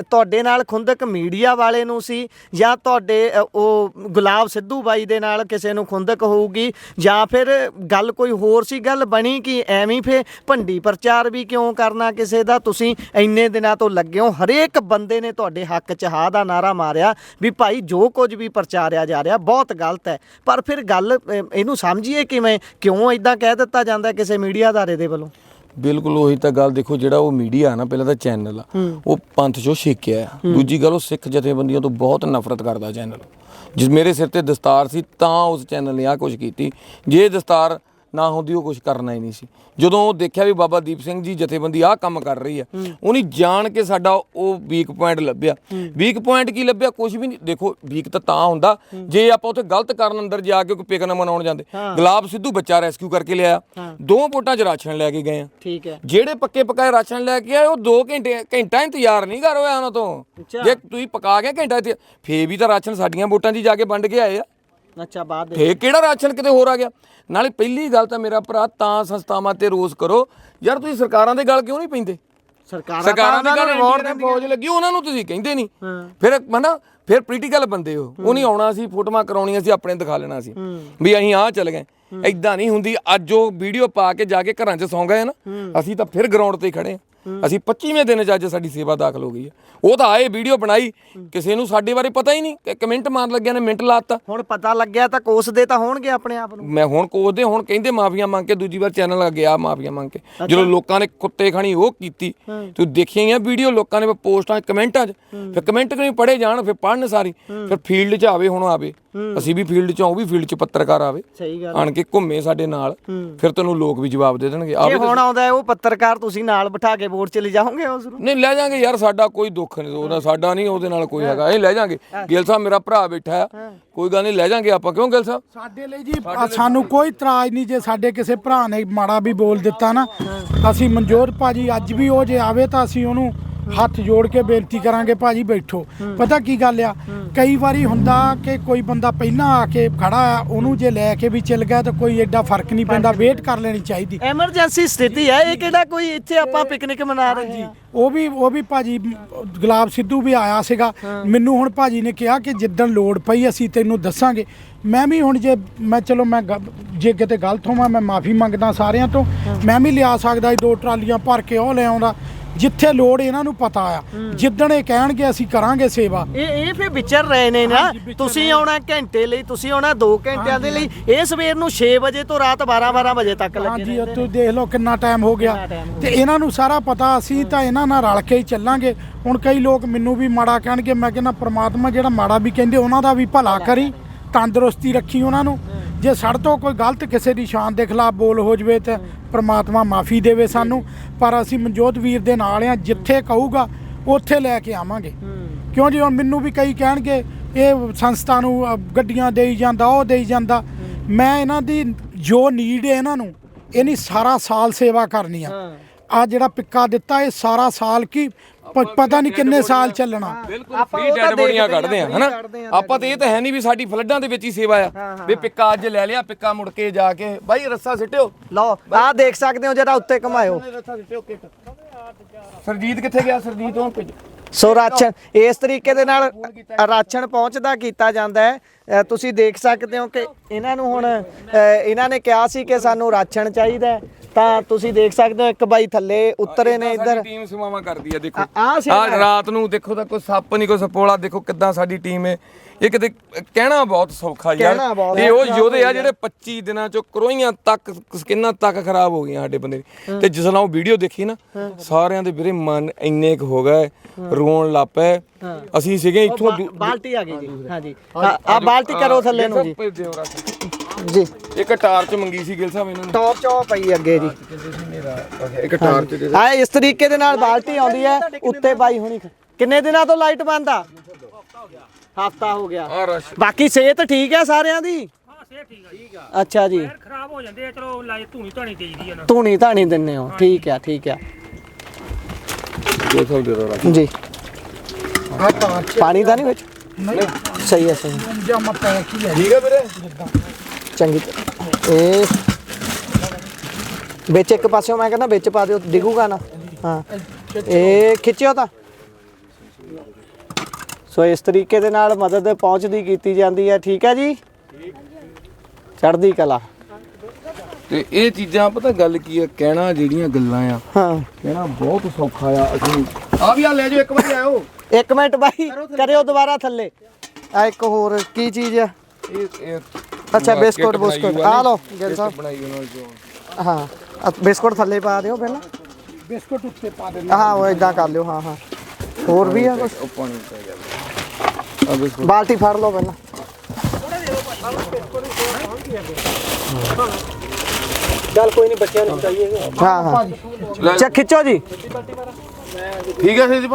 ਤੁਹਾਡੇ ਨਾਲ ਖੁੰਦਕ ਮੀਡੀਆ ਵਾਲੇ ਨੂੰ ਸੀ ਜਾਂ ਤੁਹਾਡੇ ਉਹ ਗੁਲਾਬ ਸਿੱਧੂ ਬਾਈ ਦੇ ਨਾਲ ਕਿਸੇ ਨੂੰ ਖੁੰਦਕ ਹੋਊਗੀ ਜਾਂ ਫਿਰ ਗੱਲ ਕੋਈ ਹੋਰ ਸੀ? ਗੱਲ ਬਣੀ ਕਿ ਐਵੇਂ ਫੇ ਭੰਡੀ ਪ੍ਰਚਾਰ ਵੀ ਕਿਉਂ ਕਰਨਾ ਕਿਸੇ ਦਾ? ਤੁਸੀਂ ਇੰਨੇ ਦਿਨਾਂ ਤੋਂ ਲੱਗੇ ਹੋ ਹਰੇਕ ਬੰਦੇ ਨੇ ਤੁਹਾਡੇ ਹੱਕ 'ਚ ਹਾਂ ਦਾ ਨਾਰਾ ਮਾਰਿਆ ਵੀ ਭਾਈ ਜੋ ਕੁਝ ਵੀ ਪ੍ਰਚਾਰਿਆ ਜਾ ਰਿਹਾ ਬਹੁਤ ਗਲਤ ਹੈ। ਪਰ ਫਿਰ ਗੱਲ ਇਹਨੂੰ ਸਮਝੀਏ ਕਿਵੇਂ ਕਿਉਂ ਇਦਾਂ ਕਹਿ ਦਿੱਤਾ ਜਾਂਦਾ ਕਿਸੇ ਮੀਡੀਆ ਅਦਾਰੇ ਦੇ ਵੱਲੋਂ? ਬਿਲਕੁਲ ਉਹੀ ਤਾਂ ਗੱਲ ਦੇਖੋ ਜਿਹੜਾ ਉਹ ਮੀਡੀਆ ਨਾ ਪਹਿਲਾਂ ਤਾਂ ਚੈਨਲ ਆ ਉਹ ਪੰਥ ਚੋਂ ਛੇਕਿਆ ਆ। ਦੂਜੀ ਗੱਲ ਉਹ ਸਿੱਖ ਜਥੇਬੰਦੀਆਂ ਤੋਂ ਬਹੁਤ ਨਫ਼ਰਤ ਕਰਦਾ ਚੈਨਲ। ਜਿਸ ਮੇਰੇ ਸਿਰ ਤੇ ਦਸਤਾਰ ਸੀ ਤਾਂ ਉਸ ਚੈਨਲ ਨੇ ਆਹ ਕੁਝ ਕੀਤੀ। ਜੇ ਦਸਤਾਰ ਨਾ ਹੁੰਦੀ ਉਹ ਕੁਝ ਕਰਨਾ ਹੀ ਨਹੀਂ ਸੀ। ਜਦੋਂ ਉਹ ਦੇਖਿਆ ਵੀ ਬਾਬਾ ਦੀਪ ਸਿੰਘ ਜੀ ਜਥੇਬੰਦੀ ਆਹ ਕੰਮ ਕਰ ਰਹੀ ਆ ਉਹਨੇ ਜਾਣ ਕੇ ਸਾਡਾ ਉਹ ਵੀਕ ਪੁਆਇੰਟ ਲੱਭਿਆ। ਵੀਕ ਪੁਆਇੰਟ ਕੀ ਲੱਭਿਆ? ਕੁਝ ਵੀ ਨਹੀਂ। ਦੇਖੋ ਵੀਕ ਤਾਂ ਹੁੰਦਾ ਜੇ ਆਪਾਂ ਉੱਥੇ ਗਲਤ ਕਰਨ ਅੰਦਰ ਜਾ ਕੇ ਕੋਈ ਪਿਕਨ ਮਨਾਉਣ ਜਾਂਦੇ। ਗੁਲਾਬ ਸਿੱਧੂ ਬੱਚਾ ਰੈਸਕਿਊ ਕਰਕੇ ਲਿਆਇਆ 2 ਵੋਟਾਂ 'ਚ ਰਾਸ਼ਨ ਲੈ ਕੇ ਗਏ ਆ। ਠੀਕ ਹੈ। ਜਿਹੜੇ ਪੱਕੇ ਪਕਾਏ ਰਾਸ਼ਨ ਲੈ ਕੇ ਆਏ ਉਹ 2 ਘੰਟਾ ਇੰਤਜ਼ਾਰ ਨਹੀਂ ਕਰ ਹੋਇਆ ਉਹਨਾਂ ਤੋਂ। ਜੇ ਤੁਸੀਂ ਪਕਾ ਕੇ ਘੰਟਾ ਫੇ ਵੀ ਤਾਂ ਰਾਸ਼ਨ ਸਾਡੀਆਂ ਵੋਟਾਂ 'ਚ ਜਾ ਕੇ ਵੰਡ ਕੇ ਆਏ ਆ। ਅੱਛਾ ਬਾਅਦ ਫੇ ਕਿਹੜਾ ਰਾਸ਼ਨ ਕਿਤੇ ਹੋਰ ਆ ਗਿਆ? ਨਾਲੇ ਪਹਿਲੀ ਗੱਲ ਤਾਂ ਮੇਰਾ ਭਰਾ ਤਾਂ ਸੰਸਥਾਵਾਂ ਤੇ ਰੋਸ ਕਰੋ ਯਾਰ ਤੁਸੀਂ ਸਰਕਾਰਾਂ ਦੇ ਗੱਲ ਕਿਉਂ ਨਹੀਂ ਪੈਂਦੇ? ਸਰਕਾਰਾਂ ਦੀ ਗੱਲ ਫੌਜ ਲੱਗੀ ਉਹਨਾਂ ਨੂੰ ਤੁਸੀਂ ਕਹਿੰਦੇ ਨਹੀਂ। ਫਿਰ ਪੋਲੀਟੀਕਲ ਬੰਦੇ ਹੋ ਉਹ ਨਹੀਂ ਆਉਣਾ ਸੀ ਫੋਟੋਆਂ ਕਰਾਉਣੀਆਂ ਸੀ ਆਪਣੇ ਦਿਖਾ ਲੈਣਾ ਸੀ ਵੀ ਅਸੀਂ ਆਹ ਚੱਲ ਗਏ। ਏਦਾਂ ਨਹੀਂ ਹੁੰਦੀ। ਅੱਜ ਉਹ ਵੀਡੀਓ ਪਾ ਕੇ ਜਾ ਕੇ ਘਰਾਂ 'ਚ ਸੌਂ ਗਏ ਨਾ ਅਸੀਂ ਤਾਂ ਫਿਰ ਗਰਾਊਂਡ ਤੇ ਖੜੇ ਹਾਂ। ਅਸੀਂ 25ਵੇਂ ਦਿਨ 'ਚ ਅੱਜ ਸਾਡੀ ਸੇਵਾ ਦਾਖਲ ਹੋ ਗਈ ਹੈ। ਉਹ ਤਾਂ ਆਏ ਵੀਡੀਓ ਬਣਾਈ ਕਿਸੇ ਨੂੰ ਸਾਡੇ ਬਾਰੇ ਪਤਾ ਹੀ ਨਹੀਂ ਕਮੈਂਟ ਮਾਰਨ ਲੱਗਿਆ ਨੇ ਮਿੰਟ ਲਾਤਾ। ਹੁਣ ਪਤਾ ਲੱਗਿਆ ਤਾਂ ਕੋਸਦੇ ਤਾਂ ਹੋਣਗੇ ਆਪਣੇ ਆਪ ਨੂੰ। ਮੈਂ ਹੁਣ ਕੋਸਦੇ ਹੁਣ ਕਹਿੰਦੇ ਮਾਫੀਆਂ ਮੰਗ ਕੇ ਦੂਜੀ ਵਾਰ ਚੈਨਲ ਆ ਗਿਆ ਮਾਫੀਆਂ ਮੰਗ ਕੇ। ਜਦੋਂ ਲੋਕਾਂ ਨੇ ਕੁੱਤੇ ਖਾਣੀ ਉਹ ਕੀਤੀ ਤੂੰ ਦੇਖੀਆਂ ਵੀਡੀਓ ਲੋਕਾਂ ਨੇ ਪੋਸਟਾਂ ਕਮੈਂਟਾਂ 'ਚ ਫਿਰ ਕਮੈਂਟ ਕਿਉਂ ਪੜ੍ਹੇ ਜਾਣ ਫਿਰ ਪੜ੍ਹ ਪੜਨ ਸਾਰੀ, ਫਿਰ ਫੀਲਡ 'ਚ ਆਵੇ, ਹੁਣ ਆਵੇ, ਅਸੀਂ ਵੀ ਫੀਲਡ 'ਚ, ਉਹ ਵੀ ਫੀਲਡ 'ਚ ਪੱਤਰਕਾਰ ਆਵੇ, ਸਹੀ ਗੱਲ ਆਣ ਕੇ ਘੁੰਮੇ ਸਾਡੇ ਨਾਲ, ਫਿਰ ਤੈਨੂੰ ਲੋਕ ਵੀ ਜਵਾਬ ਦੇ ਦੇਣਗੇ। ਜੇ ਹੁਣ ਆਉਂਦਾ ਹੈ ਉਹ ਪੱਤਰਕਾਰ, ਤੁਸੀਂ ਨਾਲ ਬਿਠਾ ਕੇ ਵੋਟ 'ਚ ਲੈ ਜਾਓਗੇ ਉਸ ਨੂੰ? ਨਹੀਂ ਲੈ ਜਾਾਂਗੇ ਯਾਰ, ਸਾਡਾ ਕੋਈ ਦੁੱਖ ਨਹੀਂ, ਉਹਦਾ ਸਾਡਾ ਨਹੀਂ ਉਹਦੇ ਨਾਲ ਕੋਈ ਹੈਗਾ, ਇਹ ਲੈ ਜਾਾਂਗੇ। ਗਿੱਲ ਸਾਹਿਬ ਮੇਰਾ ਭਰਾ ਬੈਠਾ ਆ, ਕੋਈ ਗੱਲ ਨਹੀਂ, ਲੈ ਜਾਾਂਗੇ ਆਪਾਂ, ਕਿਉਂ ਗਿੱਲ ਸਾਹਿਬ? ਸਾਡੇ ਲਈ ਜੀ ਸਾਨੂੰ ਕੋਈ ਇਤਰਾਜ਼ ਨਹੀਂ ਜੇ ਸਾਡੇ ਕਿਸੇ ਭਰਾ ਨੇ ਮਾੜਾ ਵੀ ਬੋਲ ਦਿੱਤਾ ਨਾ, ਅਸੀਂ ਮਨਜੋਤ ਭਾਜੀ ਅੱਜ ਵੀ ਉਹ ਜੇ ਆਵੇ ਤਾਂ ਅਸੀਂ ਉਹਨੂੰ ਹੱਥ ਜੋੜ ਕੇ ਬੇਨਤੀ ਕਰਾਂਗੇ, ਭਾਜੀ ਬੈਠੋ। ਪਤਾ ਕੀ ਗੱਲ ਆ, ਕਈ ਵਾਰੀ ਹੁੰਦਾ ਕਿ ਕੋਈ ਬੰਦਾ ਪਹਿਲਾਂ ਆ ਕੇ ਖੜਾ ਆ, ਉਹਨੂੰ ਜੇ ਲੈ ਕੇ ਵੀ ਚੱਲ ਗਿਆ ਤਾਂ ਕੋਈ ਐਡਾ ਫਰਕ ਨਹੀਂ ਪੈਂਦਾ, ਵੇਟ ਕਰ ਲੈਣੀ ਚਾਹੀਦੀ। ਐਮਰਜੈਂਸੀ ਸਥਿਤੀ ਹੈ ਇਹ, ਕਿਹੜਾ ਕੋਈ ਇੱਥੇ ਆਪਾਂ ਪਿਕਨਿਕ ਮਨਾ ਰਹੇ ਹਾਂ। ਉਹ ਵੀ ਭਾਜੀ ਗੁਲਾਬ ਸਿੱਧੂ ਵੀ ਆਇਆ ਸੀਗਾ, ਮੈਨੂੰ ਹੁਣ ਭਾਜੀ ਨੇ ਕਿਹਾ ਕਿ ਜਿੱਦਣ ਲੋੜ ਪਈ ਅਸੀਂ ਤੈਨੂੰ ਦੱਸਾਂਗੇ। ਮੈਂ ਵੀ ਹੁਣ ਜੇ ਮੈਂ ਚਲੋ ਮੈਂ ਜੇ ਕਿਤੇ ਗਲਤ ਹੋਵਾਂ ਮੈਂ ਮਾਫੀ ਮੰਗਦਾ ਸਾਰਿਆਂ ਤੋਂ, ਮੈਂ ਵੀ ਲਿਆ ਸਕਦਾ 2 ਟਰਾਲੀਆਂ ਭਰ ਕੇ ਉਹ ਲੈ ਆਉਂਦਾ, ਜਿੱਥੇ ਲੋੜ ਇਹਨਾਂ ਨੂੰ ਪਤਾ ਆ, ਜਿੱਦਣ ਇਹ ਕਹਿਣਗੇ ਅਸੀਂ ਕਰਾਂਗੇ ਸੇਵਾ। ਇਹ ਫਿਰ ਵਿਚਰ ਰਹੇ ਨੇ ਨਾ, ਤੁਸੀਂ ਆਉਣਾ ਘੰਟੇ ਲਈ, ਤੁਸੀਂ ਆਉਣਾ 2 ਘੰਟਿਆਂ ਦੇ ਲਈ, ਇਹ ਸਵੇਰ ਨੂੰ 6 ਵਜੇ ਤੋਂ ਰਾਤ 12 ਵਜੇ ਤੱਕ ਲੱਗੇ ਹਾਂਜੀ, ਤੁਸੀਂ ਦੇਖ ਲਓ ਕਿੰਨਾ ਟਾਈਮ ਹੋ ਗਿਆ, ਤੇ ਇਹਨਾਂ ਨੂੰ ਸਾਰਾ ਪਤਾ, ਅਸੀਂ ਤਾਂ ਇਹਨਾਂ ਨਾਲ ਰਲ ਕੇ ਹੀ ਚੱਲਾਂਗੇ। ਹੁਣ ਕਈ ਲੋਕ ਮੈਨੂੰ ਵੀ ਮਾੜਾ ਕਹਿਣਗੇ, ਮੈਂ ਕਹਿੰਦਾ ਪ੍ਰਮਾਤਮਾ ਜਿਹੜਾ ਮਾੜਾ ਵੀ ਕਹਿੰਦੇ ਉਹਨਾਂ ਦਾ ਵੀ ਭਲਾ ਕਰੀ, ਤੰਦਰੁਸਤੀ ਰੱਖੀ ਉਹਨਾਂ ਨੂੰ। ਜੇ ਸਾਡੇ ਤੋਂ ਕੋਈ ਗਲਤ ਕਿਸੇ ਦੀ ਸ਼ਾਨ ਦੇ ਖਿਲਾਫ ਬੋਲ ਹੋ ਜਵੇ ਤਾਂ ਪ੍ਰਮਾਤਮਾ ਮਾਫੀ ਦੇਵੇ ਸਾਨੂੰ, ਪਰ ਅਸੀਂ ਮਨਜੋਤ ਵੀਰ ਦੇ ਨਾਲ ਆ, ਜਿੱਥੇ ਕਹੂਗਾ ਉੱਥੇ ਲੈ ਕੇ ਆਵਾਂਗੇ। ਕਿਉਂ ਜੀ, ਹੁਣ ਮੈਨੂੰ ਵੀ ਕਈ ਕਹਿਣਗੇ ਇਹ ਸੰਸਥਾ ਨੂੰ ਗੱਡੀਆਂ ਦੇਈ ਜਾਂਦਾ, ਉਹ ਦੇਈ ਜਾਂਦਾ, ਮੈਂ ਇਹਨਾਂ ਦੀ ਜੋ ਨੀਡ ਹੈ ਇਹਨਾਂ ਨੂੰ, ਇਹਨੀ ਸਾਰਾ ਸਾਲ ਸੇਵਾ ਕਰਨੀ ਆ ਜਿਹੜਾ ਪਿੱਕਾ ਦਿੱਤਾ ਇਹ ਸਾਰਾ ਸਾਲ ਕੀ ਪਤਾ ਨਹੀਂ ਕਿੰਨੇ ਸਾਲ ਚੱਲਣਾ। ਬਿਲਕੁਲ ਫ੍ਰੀ ਡੈਡ ਬੋਡੀਆਂ ਕੱਢਦੇ ਆ ਹਨਾ, ਆਪਾਂ ਤੇ ਇਹ ਤਾਂ ਹੈ ਨਹੀਂ ਵੀ ਸਾਡੀ ਫਲੱਡਾਂ ਦੇ ਵਿੱਚ ਹੀ ਸੇਵਾ ਆ ਵੀ ਪਿੱਕਾ ਅੱਜ ਲੈ ਲਿਆ, ਪਿੱਕਾ ਮੁੜ ਕੇ ਜਾ ਕੇ ਬਾਈ ਰੱਸਾ ਸਿੱਟਿਓ। ਲਓ ਆਹ ਦੇਖ ਸਕਦੇ ਹੋ, ਜਰਾ ਉੱਤੇ ਘਮਾਇਓ। ਸਰਜੀਤ ਕਿੱਥੇ ਗਿਆ? ਸਰਜੀਤ ਉਹ ਭੇਜੋ। ਸੋ ਰਾਸ਼ਨ ਇਸ ਤਰੀਕੇ ਦੇ ਨਾਲ ਰਾਸ਼ਨ ਪਹੁੰਚਦਾ ਕੀਤਾ ਜਾਂਦਾ ਹੈ। ਤੁਸੀਂ ਦੇਖ ਸਕਦੇ ਹੋ ਕਿ ਇਹਨਾਂ ਨੂੰ ਹੁਣ ਇਹਨਾਂ ਨੇ ਕਿਹਾ ਸੀ ਕਿ ਸਾਨੂੰ ਰਾਸ਼ਨ ਚਾਹੀਦਾ ਹੈ, ਤਾਂ ਤੁਸੀਂ ਦੇਖ ਸਕਦੇ ਹੋ ਇੱਕ ਬਾਈ ਥੱਲੇ ਉਤਰੇ ਨੇ ਇੱਧਰ, ਟੀਮ ਸੇਵਾਵਾਂ ਕਰਦੀ ਆ। ਦੇਖੋ ਆਹ ਰਾਤ ਨੂੰ ਦੇਖੋ ਤਾਂ ਕੋਈ ਸੱਪ ਨਹੀਂ, ਕੋਈ ਸਪੋਲਾ, ਦੇਖੋ ਕਿੱਦਾਂ ਸਾਡੀ ਟੀਮ ਹੈ। ਇਹ ਕਿਤੇ ਕਹਿਣਾ ਬਹੁਤ ਸੌਖਾ ਯਾਰ, ਇਹ ਉਹ ਯੋਧੇ ਆ ਜਿਹੜੇ 25 ਦਿਨਾਂ ਚੋਂ ਕਰੋਈਆਂ ਤੱਕ, ਸਕਿਨਾਂ ਤੱਕ ਖਰਾਬ ਹੋ ਗਈਆਂ ਸਾਡੇ ਬੰਦੇ ਦੀ। ਤੇ ਜਿਸ ਨਾਲ ਉਹ ਵੀਡੀਓ ਦੇਖੀ ਨਾ, ਸਾਰਿਆਂ ਦੇ ਵੀਰੇ ਮਨ ਇੰਨੇ ਕੁ ਹੋ ਗਏ, ਰੋਣ ਲੱਗ ਪਏ। ਅਸੀਂ ਸੀਗੇ ਇੱਥੋਂ ਬਾਲਟੀ ਆ ਗਈ ਜੀ। ਹਾਂਜੀ ਆ ਬਾਲਟੀ ਕਰੋ ਥੱਲੇ ਨੂੰ ਜੀ। ਜੀ ਇੱਕ ਟਾਰਚ ਮੰਗੀ ਸੀ ਗਿੱਲ ਸਾਹਿਬ ਇਹਨਾਂ ਨੇ, ਟੌਪ ਚੋ ਪਈ ਅੱਗੇ ਜੀ, ਇੱਕ ਟਾਰਚ ਦੇ ਆ ਇਸ ਤਰੀਕੇ ਦੇ ਨਾਲ ਬਾਲਟੀ ਆਉਂਦੀ ਹੈ ਉੱਤੇ। ਬਾਈ ਹੁਣੀ ਕਿੰਨੇ ਦਿਨਾਂ ਤੋਂ ਲਾਈਟ ਬੰਦ ਆ? ਹਫਤਾ ਹੋ ਗਿਆ। ਬਾਕੀ ਸਿਹਤ ਠੀਕ ਹੈ ਸਾਰਿਆਂ ਦੀ? ਹਾਂ ਸਿਹਤ ਠੀਕ ਆ। ਅੱਛਾ ਜੀ, ਖਰਾਬ ਹੋ ਜਾਂਦੇ ਆ, ਚਲੋ ਲਾਈਟ ਧੂਣੀ ਧਾਣੀ ਚਾਹੀਦੀ ਆ ਨਾ। ਧੂਣੀ ਧਾਣੀ ਦਿੰਨੇ ਹੋ, ਠੀਕ ਆ ਠੀਕ ਆ ਜੀ। ਪਾਣੀ ਦਾ ਨਹੀਂ ਵਿੱਚ? ਸਹੀ ਹੈ ਸਹੀ, ਠੀਕ ਹੈ ਵੀਰੇ, ਚੰਗੀ ਇਹ ਵਿੱਚ ਇੱਕ ਪਾਸਿਓਂ ਮੈਂ ਕਹਿੰਦਾ ਵਿੱਚ ਪਾ ਦਿਓ, ਡਿੱਗੂਗਾ ਨਾ। ਹਾਂ ਇਹ ਖਿੱਚਿਓ ਤਾਂ। ਸੋ ਇਸ ਤਰੀਕੇ ਦੇ ਨਾਲ ਮਦਦ ਪਹੁੰਚਦੀ ਕੀਤੀ ਜਾਂਦੀ ਹੈ। ਠੀਕ ਹੈ ਜੀ, ਚੜ੍ਹਦੀ ਕਲਾ। ਤੇ ਇਹ ਚੀਜ਼ਾਂ ਪਤਾ ਗੱਲ ਕੀ ਆ, ਕਹਿਣਾ ਜਿਹੜੀਆਂ ਗੱਲਾਂ ਆ, ਹਾਂ ਕਹਿਣਾ ਬਹੁਤ ਸੌਖਾ ਆ। ਅਸੀਂ ਆ ਵੀ ਆ ਲੈ ਜਾਓ, ਇੱਕ ਵਾਰੀ ਆਇਓ। ਇੱਕ ਮਿੰਟ ਬਾਈ ਕਰਿਓ ਦੁਬਾਰਾ ਥੱਲੇ। ਆ ਇੱਕ ਹੋਰ ਕੀ ਚੀਜ਼ ਆ? ਇਹ ਅੱਛਾ ਬਿਸਕੁਟ ਬੁਸਕੁਟ ਆ ਲਓ ਗਿੱਲ ਸਾਹਿਬ। ਬਣਾਈ ਉਹਨਾਂ ਨੇ। ਹਾਂ ਬਿਸਕੁਟ ਥੱਲੇ ਪਾ ਦਿਓ ਪਹਿਲਾਂ, ਬਿਸਕੁਟ ਉੱਤੇ ਪਾ ਦੇ। ਹਾਂ ਉਹ ਇਦਾਂ ਕਰ ਲਿਓ। ਹਾਂ ਹਾਂ ਹੋਰ ਵੀ ਆ ਕੁਛ? ਉਹ ਪਾਣੀ ਪੈ ਗਿਆ। ਆ ਬਿਸਕੁਟ ਬਾਲਟੀ ਫੜ ਲਓ ਪਹਿਲਾਂ। ਚੱਲ ਕੋਈ ਨਹੀਂ, ਬੱਚਿਆਂ ਨੂੰ ਚਾਹੀਏ। ਹਾਂ ਹਾਂ ਚੱਕ ਖਿੱਚੋ ਜੀ। ਠੀਕ ਹੈ ਜੀ।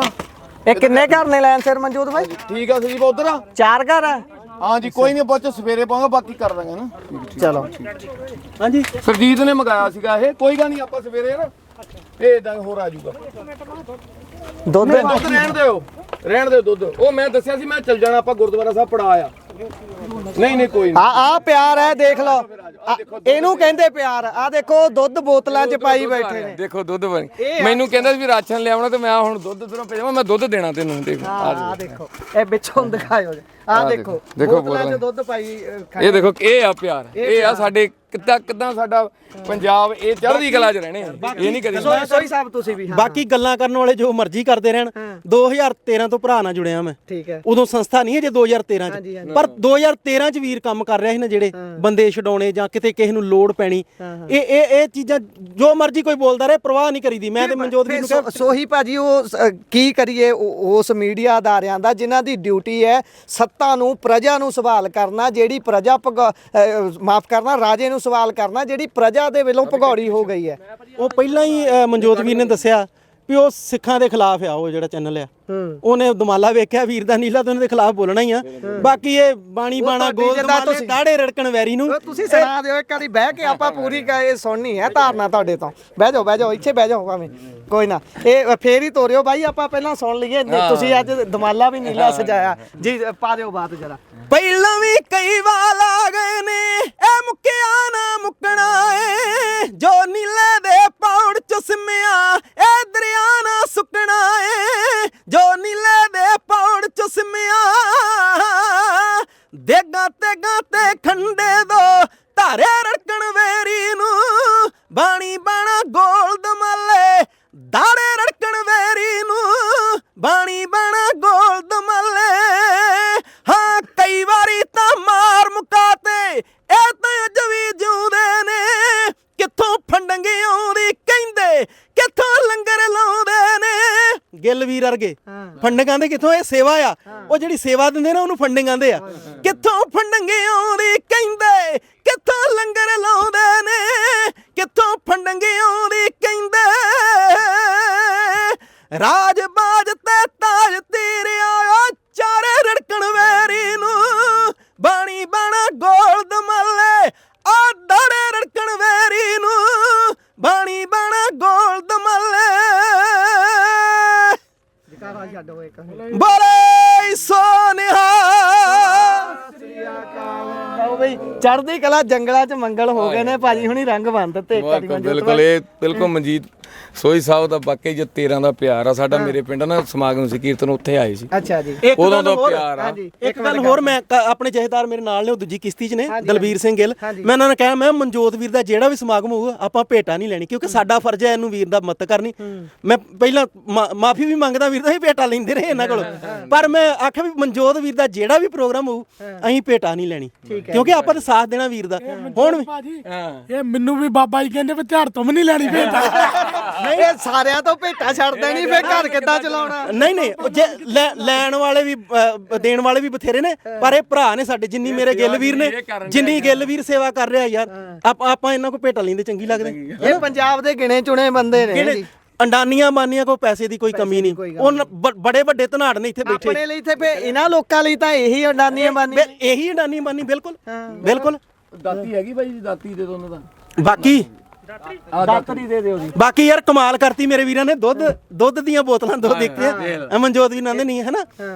ਇਹ ਕਿੰਨੇ ਘਰ ਨੇ ਲੈਣ ਸਿਰ ਮਨਜੂਤ ਭਾਈ? ਠੀਕ ਆ ਜੀ, ਉਧਰ ਆ। 4 ਘਰ ਆ। ਹਾਂ ਜੀ, ਕੋਈ ਨਹੀਂ, ਬਾਅਦ ਚ ਸਵੇਰੇ ਪਾਉਂਗਾ, ਬਾਕੀ ਕਰ ਦਾਂਗੇ ਨਾ। ਚਲੋ ਹਾਂਜੀ ਸਰਜੀਤ ਨੇ ਮੰਗਾਇਆ ਸੀਗਾ ਇਹ, ਕੋਈ ਗੱਲ ਨਹੀਂ, ਆਪਾਂ ਸਵੇਰੇ ਨਾ ਭੇਜ ਦਾਂਗੇ, ਹੋਰ ਆ ਜਾਊਗਾ। ਦੁੱਧ ਦੁੱਧ ਰਹਿਣ ਦਿਓ, ਰਹਿਣ ਦਿਓ ਦੁੱਧ। ਉਹ ਮੈਂ ਦੱਸਿਆ ਸੀ ਮੈਂ ਚੱਲ ਜਾਣਾ, ਆਪਾਂ ਗੁਰਦੁਆਰਾ ਸਾਹਿਬ ਪੜਾ ਆ। ਨਹੀਂ ਕੋਈ ਨਹੀਂ। ਆ ਪਿਆਰ ਹੈ, ਦੇਖ ਲਓ ਇਹਨੂੰ ਕਹਿੰਦੇ ਪਿਆਰ। ਆ ਦੇਖੋ ਦੁੱਧ ਬੋਤਲਾਂ 'ਚ ਪਾਈ ਬੈਠੇ ਨੇ। ਦੇਖੋ ਦੁੱਧ ਬਣ, ਮੈਨੂੰ ਕਹਿੰਦਾ ਵੀ ਰਾਸ਼ਨ ਲਿਆਉਣਾ ਤੇ ਮੈਂ ਹੁਣ ਦੁੱਧ ਤੇਰਾ ਭੇਜਾਂ, ਮੈਂ ਦੁੱਧ ਦੇਣਾ ਤੈਨੂੰ। ਦੇਖ ਆ ਦੇਖੋ ਇਹ ਵਿੱਚੋਂ ਦਿਖਾਇਓ। ਆਹ ਦੇਖੋ ਬੋਤਲਾਂ 'ਚ ਦੁੱਧ ਪਾਈ ਇਹ ਦੇਖੋ ਇਹ ਆ ਪਿਆਰ, ਇਹ ਆ ਸਾਡੇ ਕਿੱਦਾਂ ਸਾਡਾ ਪੰਜਾਬ ਇਹ ਚੜ੍ਹਦੀ ਕਲਾ 'ਚ ਰਹਿਣੇ ਆ, ਇਹ ਨਹੀਂ ਕਦੀ ਸੋਈ ਸਾਹਿਬ ਤੁਸੀਂ ਵੀ ਬਾਕੀ ਗੱਲਾਂ ਕਰਨ ਵਾਲੇ ਜੋ ਮਰਜ਼ੀ ਕਰਦੇ ਰਹਿਣ। 2013 ਤੋਂ ਭਰਾ ਨਾਲ ਜੁੜਿਆ ਮੈਂ, ਠੀਕ ਹੈ। ਉਦੋਂ ਸੰਸਥਾ ਨਹੀਂ ਹੈ ਜੇ 2013 ਚ, ਪਰ 2013 ਚ ਵੀਰ ਕੰਮ ਕਰ ਰਿਹਾ ਸੀ ਨਾ, ਜਿਹੜੇ ਬੰਦੇ ਛਡਾਉਣੇ ਜਾਂ ਕਿਤੇ ਕਿਸੇ ਨੂੰ ਲੋੜ ਪੈਣੀ, ਇਹ ਚੀਜ਼ਾਂ ਜੋ ਮਰਜ਼ੀ ਕੋਈ ਬੋਲਦਾ ਰਹੇ, ਪਰਵਾਹ ਨਹੀਂ ਕਰੀਦੀ। ਮੈਂ ਤੇ ਮਨਜੋਤ ਵੀਰ ਨੂੰ ਕਿਹਾ ਸੋਹੀ ਭਾਜੀ ਉਹ ਕੀ ਕਰੀਏ ਉਸ ਮੀਡੀਆ ਅਦਾਰਿਆਂ ਦਾ ਜਿਨ੍ਹਾਂ ਦੀ ਡਿਊਟੀ ਹੈ ਸੱਤਾ ਨੂੰ ਪ੍ਰਜਾ ਨੂੰ ਸਵਾਲ ਕਰਨਾ, ਜਿਹੜੀ ਪ੍ਰਜਾ ਮਾਫ ਕਰਨਾ ਰਾਜੇ ਨੂੰ ਸਵਾਲ ਕਰਨਾ, ਜਿਹੜੀ ਪ੍ਰਜਾ ਦੇ ਵੱਲੋਂ ਭਗੌੜੀ ਹੋ ਗਈ ਹੈ। ਉਹ ਪਹਿਲਾਂ ਹੀ ਮਨਜੋਤ ਵੀਰ ਨੇ ਦੱਸਿਆ ਵੀ ਉਹ ਸਿੱਖਾਂ ਦੇ ਖਿਲਾਫ ਆ, ਉਹ ਜਿਹੜਾ ਚੈਨਲ ਆ ਉਹਨੇ ਦਮਾਲਾ ਵੇਖਿਆ ਵੀਰ ਦਾ ਨੀਲਾ ਤੇ ਉਹਨਾਂ ਦੇ ਖਿਲਾਫ ਬੋਲਣਾ ਹੀ ਆ। ਬਾਕੀ ਇਹ ਬਾਣੀ ਬਾਣਾ ਗੋਲ ਦਮਾਲੇ ਦਾੜੇ ਰੜਕਣ ਵੈਰੀ ਨੂੰ ਤੁਸੀਂ ਸੁਣਾ ਦਿਓ ਇੱਕ ਵਾਰੀ ਬਹਿ ਕੇ, ਆਪਾਂ ਪੂਰੀ ਇਹ ਸੁਣਨੀ ਹੈ ਧਾਰਨਾ ਤੁਹਾਡੇ ਤੋਂ। ਬਹਿ ਜਾਓ ਇੱਥੇ ਬਹਿ ਜਾਓ ਭਾਵੇਂ, ਕੋਈ ਨਾ ਇਹ ਫੇਰ ਹੀ ਤੋਰਿਓ ਬਾਈ, ਆਪਾਂ ਪਹਿਲਾਂ ਸੁਣ ਲਈਏ। ਤੁਸੀਂ ਅੱਜ ਦਮਾਲਾ ਵੀ ਨੀਲਾ ਸਜਾਇਆ ਜੀ, ਪਾ ਦਿਓ ਬਾਤ ਜਰਾ। ਪਹਿਲਾਂ ਵੀ ਕਈ ਵਾਰ ਆ ਗਏ ਨੇ, ਇਹ ਮੁੱਕਿਆ ਨਾ ਮੁੱਕਣਾ ਏ, ਜੋ ਨੀਲੇ ਦੇ ਪੌੜ ਚ ਸਿਮਿਆ ਇਹ ਦਰਿਆ ਨਾ ਸੁੱਕਣਾ ਏ, ਜੋ ਨੀਲੇ ਦੇ ਪੌੜ ਚ ਸਿਮਿਆ ਦੇਗਾ ਤੇ ਖੰਡੇ ਦੋ ਧਾਰੇ ਰੜਕਣ ਵੇਰੀ ਨੂੰ, ਬਾਣੀ ਬਾਣਾ ਗੋਲ ਦਮਾਲੇ ਦਾੜੇ ਰੜਕਣ ਵੇਰੀ ਨੂੰ, ਬਾਣੀ ਬਾਣਾ ਗੋਲ ਦਮਾਲੇ। ਹਾਂ ਕਈ ਵਾਰੀ ਤਾਂ ਮਾਰ ਮੁਕਾਤੇ ਇਹ ਤਾਂ ਅੱਜ ਵੀ ਜਿਉਂਦੇ ਨੇ, ਕਿੱਥੋਂ ਫੰਡੰਗੇ ਆਉਂਦੀ ਕਹਿੰਦੇ ਕਿੱਥੋਂ ਲੰਗਰ ਲਾਉਂਦੇ ਨੇ। ਗਿੱਲ ਵੀਰ ਵਰਗੇ ਫੰਡਿੰਗ ਆਂਦੇ ਕਿੱਥੋਂ, ਇਹ ਸੇਵਾ ਆ, ਉਹ ਜਿਹੜੀ ਸੇਵਾ ਦਿੰਦੇ ਨਾ ਉਹਨੂੰ ਫੰਡਿੰਗ ਆਂਦੇ ਆ। ਕਿੱਥੋਂ ਫੰਡੰਗੇ ਆਉਂਦੀ ਕਹਿੰਦੇ ਕਿੱਥੋਂ ਲੰਗਰ ਲਾਉਂਦੇ ਨੇ, ਕਿੱਥੋਂ ਫੰਡੰਗੇ ਆਉਂਦੀ ਕਹਿੰਦੇ। ਰਾਜ ਬਾਜ ਤੇ ਤਾਜ ਤੇਰੇ ਆਇਆ ਚਾਰੇ ਰੜਕਣ ਵੈਰੀ ਨੂੰ, ਬਾਣੀ ਬਾਣਾ ਗੋਲ ਦਮਾਲੇ ਆ ਦਾੜੇ ਰੜਕਣ ਵੈਰੀ ਨੂੰ, ਬਾਣੀ ਬਾਣਾ ਗੋਲ ਦਮਾਲੇ। ਬੋਲੇ ਸੋਨਿਹਾ ਲਓ ਬਈ ਚੜ੍ਹਦੀ ਕਲਾ ਜੰਗਲਾਂ 'ਚ ਮੰਗਲ ਹੋ ਗਏ ਨੇ ਭਾਜੀ ਹੁਣੀ, ਰੰਗ ਬੰਨ ਦਿੱਤੇ ਇੱਕ ਵਾਰੀ। ਬਿਲਕੁਲ ਇਹ ਬਿਲਕੁਲ ਮਨਜੀਤ ਸੋਹੀ ਸਾਹਿਬ ਦਾ ਵਾਕਈ ਜੋ 13 ਦਾ ਪਿਆਰ ਆ ਸਾਡਾ। ਮੇਰੇ ਪਿੰਡ ਨਾ ਸਮਾਗਮ ਸੀ ਕੀਰਤਨ, ਉੱਥੇ ਆਏ ਸੀ। ਅੱਛਾ ਜੀ, ਉਦੋਂ ਦਾ ਪਿਆਰ ਆ। ਇੱਕ ਗੱਲ ਹੋਰ, ਮੈਂ ਆਪਣੇ ਜਥੇਦਾਰ ਮੇਰੇ ਨਾਲ ਨੇ, ਉਹ ਦੂਜੀ ਕਿਸ਼ਤੀ 'ਚ ਨੇ, ਦਲਬੀਰ ਸਿੰਘ ਗਿੱਲ। ਮੈਂ ਉਹਨਾਂ ਨੂੰ ਕਿਹਾ ਮੈਂ ਮਨਜੋਤ ਵੀਰ ਦਾ ਜਿਹੜਾ ਵੀ ਸਮਾਗਮ ਹੋਊਗਾ ਆਪਾਂ ਭੇਟਾ ਨਹੀਂ ਲੈਣੀ, ਕਿਉਂਕਿ ਸਾਡਾ ਫਰਜ਼ ਹੈ ਇਹਨੂੰ ਵੀਰ ਦਾ ਮਦਦ ਕਰਨੀ। ਮੈਂ ਪਹਿਲਾਂ ਮਾਫੀ ਵੀ ਮੰਗਦਾ ਵੀਰ ਦਾ, ਅਸੀਂ ਭੇਟਾ ਲੈਂਦੇ ਰਹੇ ਇਹਨਾਂ ਕੋਲ, ਪਰ ਮੈਂ ਆਖਿਆ ਵੀ ਮਨਜੋਤ ਵੀਰ ਦਾ ਜਿਹੜਾ ਵੀ ਪ੍ਰੋਗਰਾਮ ਹੋਊ ਅਸੀਂ ਭੇਟਾ ਨਹੀਂ ਲੈਣੀ, ਕਿਉਂਕਿ ਆਪਾਂ ਤਾਂ ਸਾਥ ਦੇਣਾ ਵੀਰ ਦਾ। ਹੁਣ ਇਹ ਮੈਨੂੰ ਵੀ ਬਾਬਾ ਜੀ ਕਹਿੰਦੇ ਵੀ ਧੜ ਤੋਂ ਵੀ ਨਹੀਂ ਲੈਣੀ ਭੇਟਾ। ਇਹ ਸਾਰਿਆਂ ਤੋਂ ਭੇਟਾ ਛੱਡ ਦੇਣੀ, ਫੇਰ ਘਰ ਕਿੱਦਾਂ ਚਲਾਉਣਾ? ਨਹੀਂ ਜੇ ਲੈਣ ਵਾਲੇ ਵੀ ਦੇਣ ਵਾਲੇ ਵੀ ਬਥੇਰੇ ਨੇ, ਪਰ ਇਹ ਭਰਾ ਨੇ ਸਾਡੇ, ਜਿੰਨੀ ਮੇਰੇ ਗਿੱਲ ਵੀਰ ਨੇ, ਜਿੰਨੀ ਗਿੱਲ ਵੀਰ ਸੇਵਾ ਕਰ ਰਿਹਾ ਯਾਰ, ਆਪਾਂ ਇਹਨਾਂ ਕੋਲ ਭੇਟਾ ਲੈਂਦੇ ਚੰਗੀ ਲੱਗਦੇ। ਇਹ ਪੰਜਾਬ ਦੇ ਗਿਣੇ ਚੁਣੇ ਬੰਦੇ ਨੇ ਜੀ। ਅੰਡਾਨੀਆਂ ਮਾਨੀਆਂ ਕੋ ਪੈਸੇ ਦੀ ਕੋਈ ਕਮੀ ਨਹੀਂ, ਉਹ ਬੜੇ ਵੱਡੇ ਧਨਾੜ ਨੇ ਇੱਥੇ ਬੈਠੇ। ਆਪਣੇ ਲਈ ਤੇ ਇਹਨਾਂ ਲੋਕਾਂ ਲਈ ਤਾਂ ਇਹੀ ਅੰਡਾਨੀਆਂ ਮਾਨੀ, ਇਹੀ ਅੰਡਾਨੀ ਮਾਨੀ। ਬਿਲਕੁਲ ਬਿਲਕੁਲ। ਦਾਤੀ ਹੈਗੀ ਬਾਈ ਜੀ, ਦਾਤੀ ਦੇ ਦੋਨੋਂ ਦਾ। ਬਾਕੀ ਦਾਤਰੀ ਦੇ ਦਿਓ ਜੀ। ਬਾਕੀ ਯਾਰ ਕਮਾਲ ਕਰਤੀ ਮੇਰੇ ਵੀਰਾਂ ਨੇ, ਦੁੱਧ ਦੀਆਂ ਬੋਤਲਾਂ ਦੋ ਦਿੱਤੀਆਂ। ਮਨਜੋਤ ਵੀ ਨਾਂਦੇ ਨਹੀਂ ਹੈ ਨਾ,